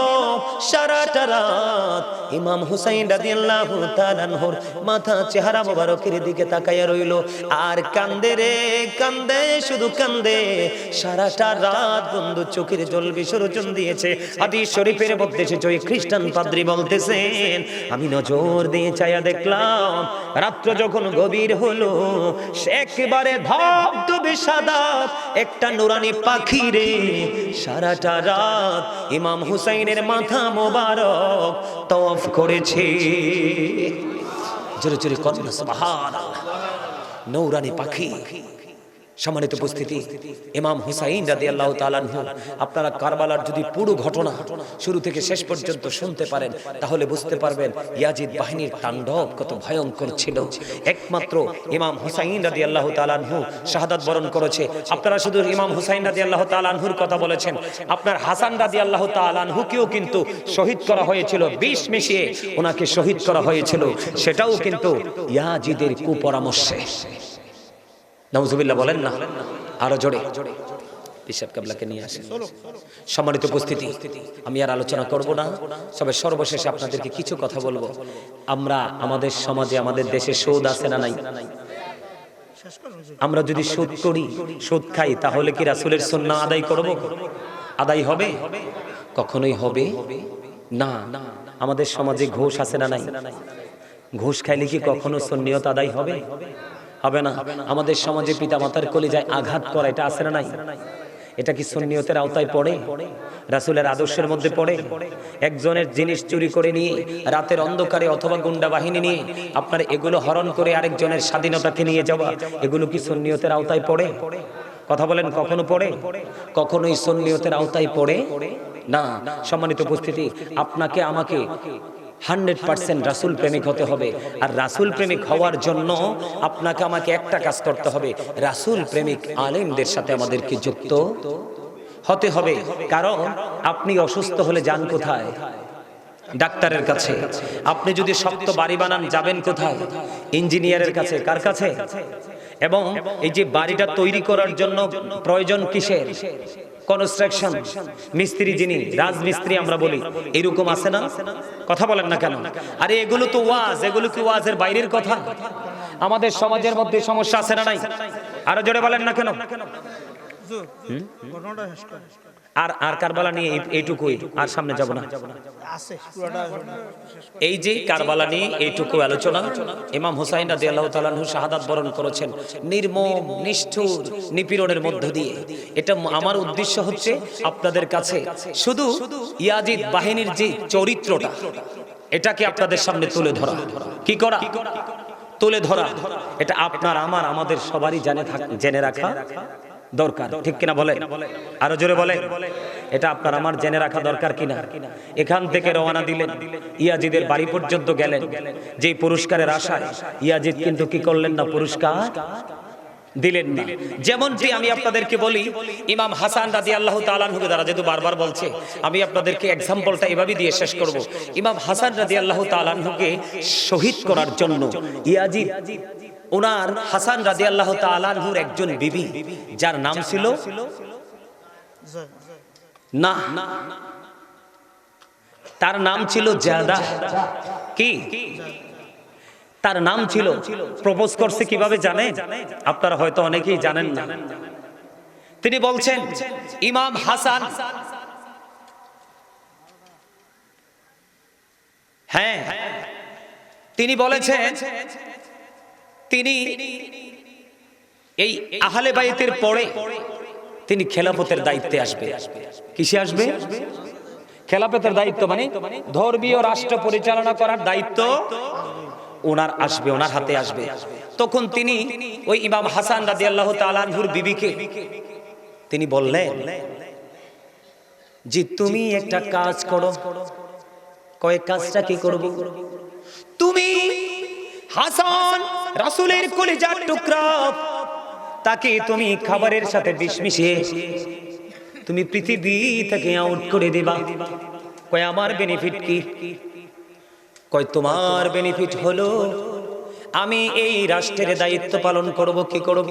সারাটা রাত ইমাম হুসাইন রাদিয়াল্লাহু তাআলা আনহুর মাথা চেহারা মোবারকের দিকে তাকায়া রইল আর কান্দে রে কান্দে, শুধু কান্দে। সারাটা রাত বন্ধু চোখের জল বিসর্জন দিয়েছে। হাদিস শরীফের মধ্যে এসেছে, ওই খ্রিস্টান পাদ্রী বলতেছেন, আমি নজর দিয়ে চায়া দেখলাম রাত্র যখন গভীর হলো, একেবারে ধবধবে সাদা একটা নুরানি পাখি রে সারাটা রাত ইমাম হুসাইনের মাথা মোবারক তওয়াফ করেছে। জোরে জোরে কন্যা সুবহানাল্লাহ। নূরানি পাখি। সম্মানিত উপস্থিতি, ইমাম হুসাইন রাদিয়াল্লাহু তাআলা আনহু, আপনারা কারবালার যদি পুরো ঘটনা শুরু থেকে শেষ পর্যন্ত শুনতে পারেন তাহলে বুঝতে পারবেন ইয়াজিদ বাহিনীর তাণ্ডব কত ভয়ঙ্কর ছিল। একমাত্র ইমাম হুসাইন রাদিয়াল্লাহু তাআলা আনহু শাহাদাত বরণ করেছে। আপনারা শুধু ইমাম হুসাইন রাদিয়াল্লাহু তাআলা আনহুর কথা বলেছেন, আপনার হাসান রাদিয়াল্লাহু তাআলা আনহুকেও কিন্তু শহীদ করা হয়েছিল, বিষ মিশিয়ে ওনাকে শহীদ করা হয়েছিল, সেটাও কিন্তু ইয়াজিদের কুপরামর্শে। নাউজুবিল্লাহ বলেন না, আরো জোরে। পিসাব কাবলাকে নিয়ে আসেন। সম্মানিত উপস্থিতি, আমি আর আলোচনা করব না, তবে সর্বশেষে আপনাদেরকে কিছু কথা বলবো। আমরা আমাদের সমাজে, আমাদের দেশে সুদ আছে না নাই? আমরা যদি সুদ করি, সুদ খাই, তাহলে কি রাসূলের সুন্নাহ আদায় করব? আদায় হবে? কখনোই হবে না। আমাদের সমাজে ঘুষ আছে না নাই? ঘুষ খাইলে কি কখনো সুন্নিয়ত আদায় হবে? হবে না। আমাদের সমাজে পিতামাতার কলিজায় আঘাত করা, এটা আছে না নাই? এটা কি সুন্নিয়তের আওতায় পড়ে? রাসূলের আদর্শের মধ্যে পড়ে? একজনের জিনিস চুরি করে নিয়ে রাতের অন্ধকারে অথবা গুন্ডা বাহিনী নিয়ে আপনার এগুলো হরণ করে আরেকজনের স্বাধীনতাকে নিয়ে যাওয়া, এগুলো কি সুন্নিয়তের আওতায় পড়ে? কথা বলেন, কখনো পড়ে? কখনোই সুন্নিয়তের আওতায় পড়ে না। সম্মানিত উপস্থিতি, আপনাকে আমাকে 100% রাসূল প্রেমিক হতে হবে। আর রাসূল প্রেমিক হওয়ার জন্য আপনাকে আমাকে একটা কাজ করতে হবে, রাসূল প্রেমিক আলেমদের সাথে আমাদেরকে যুক্ত হতে হবে। কারণ আপনি অসুস্থ হলে যান কোথায়? ডাক্তারের কাছে। আপনি যদি শক্ত বাড়ি বানান, যাবেন কোথায়? ইঞ্জিনিয়ারের কাছে। কার কাছে? এবং এই যে বাড়িটা তৈরি করার জন্য প্রয়োজন কিসের? কনস্ট্রাকশন মিস্ত্রি, যিনি রাজমিস্ত্রি আমরা বলি, এরকম আছে না? কথা বলেন না কেন? আরে এগুলো তো ওয়াজ, এগুলো কি ওয়াজের বাইরের কথা? আমাদের সমাজের মধ্যে সমস্যা আছে না নাই? আরো জোরে বলেন না কেন? আর কারবালা নিয়ে এইটুকুই, আর সামনে যাব না। এই যে কারবালা নিয়ে এইটুকু আলোচনা। ইমাম হুসাইন রাদিয়াল্লাহু তাআলা আনহু শাহাদাত বরণ করেছেন নির্মম নিষ্ঠুর নিপীড়নের মধ্য দিয়ে। এটা আমার উদ্দেশ্য হচ্ছে আপনাদের কাছে শুধু ইয়াজিদ বাহিনীর যে চরিত্রটা, এটাকে আপনাদের সামনে তুলে ধরা। কি করা? তুলে ধরা। এটা আপনার, আমার, আমাদের সবারই জেনে রাখা দরকার, ঠিক কিনা বলে? আরো জোরে বলে। এটা আপনার আমার জেনে রাখা দরকার কিনা? এখান থেকে রওনা দিলেন, ইয়াজিদের বাড়ি পর্যন্ত গেলেন, যে পুরস্কারের আশায় ইয়াজিদ কিন্তু কি করলেন না, পুরস্কার দিলেন না। যেমনটি আমি আপনাদেরকে বলি, ইমাম হাসান রাদিয়াল্লাহু তাআলা আনহুকে দ্বারা যেহেতু বারবার বলছে, আমি আপনাদেরকে এক্সাম্পলটা এভাবে দিয়ে শেষ করব। ইমাম হাসান রাদিয়াল্লাহু তাআলা আনহুকে শহীদ করার জন্য ইয়াজিদ ওনার হাসান রাদিয়াল্লাহু তাআলা আনহুর একজন বিবি, যার নাম ছিল না, তার নাম ছিল জাদা। কি তার নাম ছিল? প্রপোজ করছে কিভাবে জানেন? আপনারা হয়তো অনেকেই জানেন না। তিনি বলছেন, ইমাম হাসান, হ্যাঁ তিনি বলেছেন তিনি এই আহলে বাইতের পরে তিনি খেলাফতের দায়িত্বে আসবে। কিসে আসবে? খেলাফতের দায়িত্ব মানে ধর্মীয় রাষ্ট্র পরিচালনা করার দায়িত্ব ওনার আসবে, ওনার হাতে আসবে। তখন তিনি ওই ইমাম হাসান রাদিয়াল্লাহু তাআলা আনহুর বিবিকে তিনি বললেন যে তুমি একটা কাজ করো। কয় কাজটা কি করব? তুমি হাসান রাসূলের কলিজার টুকরা, তাকে তুমি খাবারের সাথে বিষ মিশিয়ে তুমি পৃথিবী থেকে আউট করে দিবা। কয় আমার বেনিফিট কি? কয় তোমার বেনিফিট হলো আমি এই রাষ্ট্রের দায়িত্ব পালন করব। কি করব?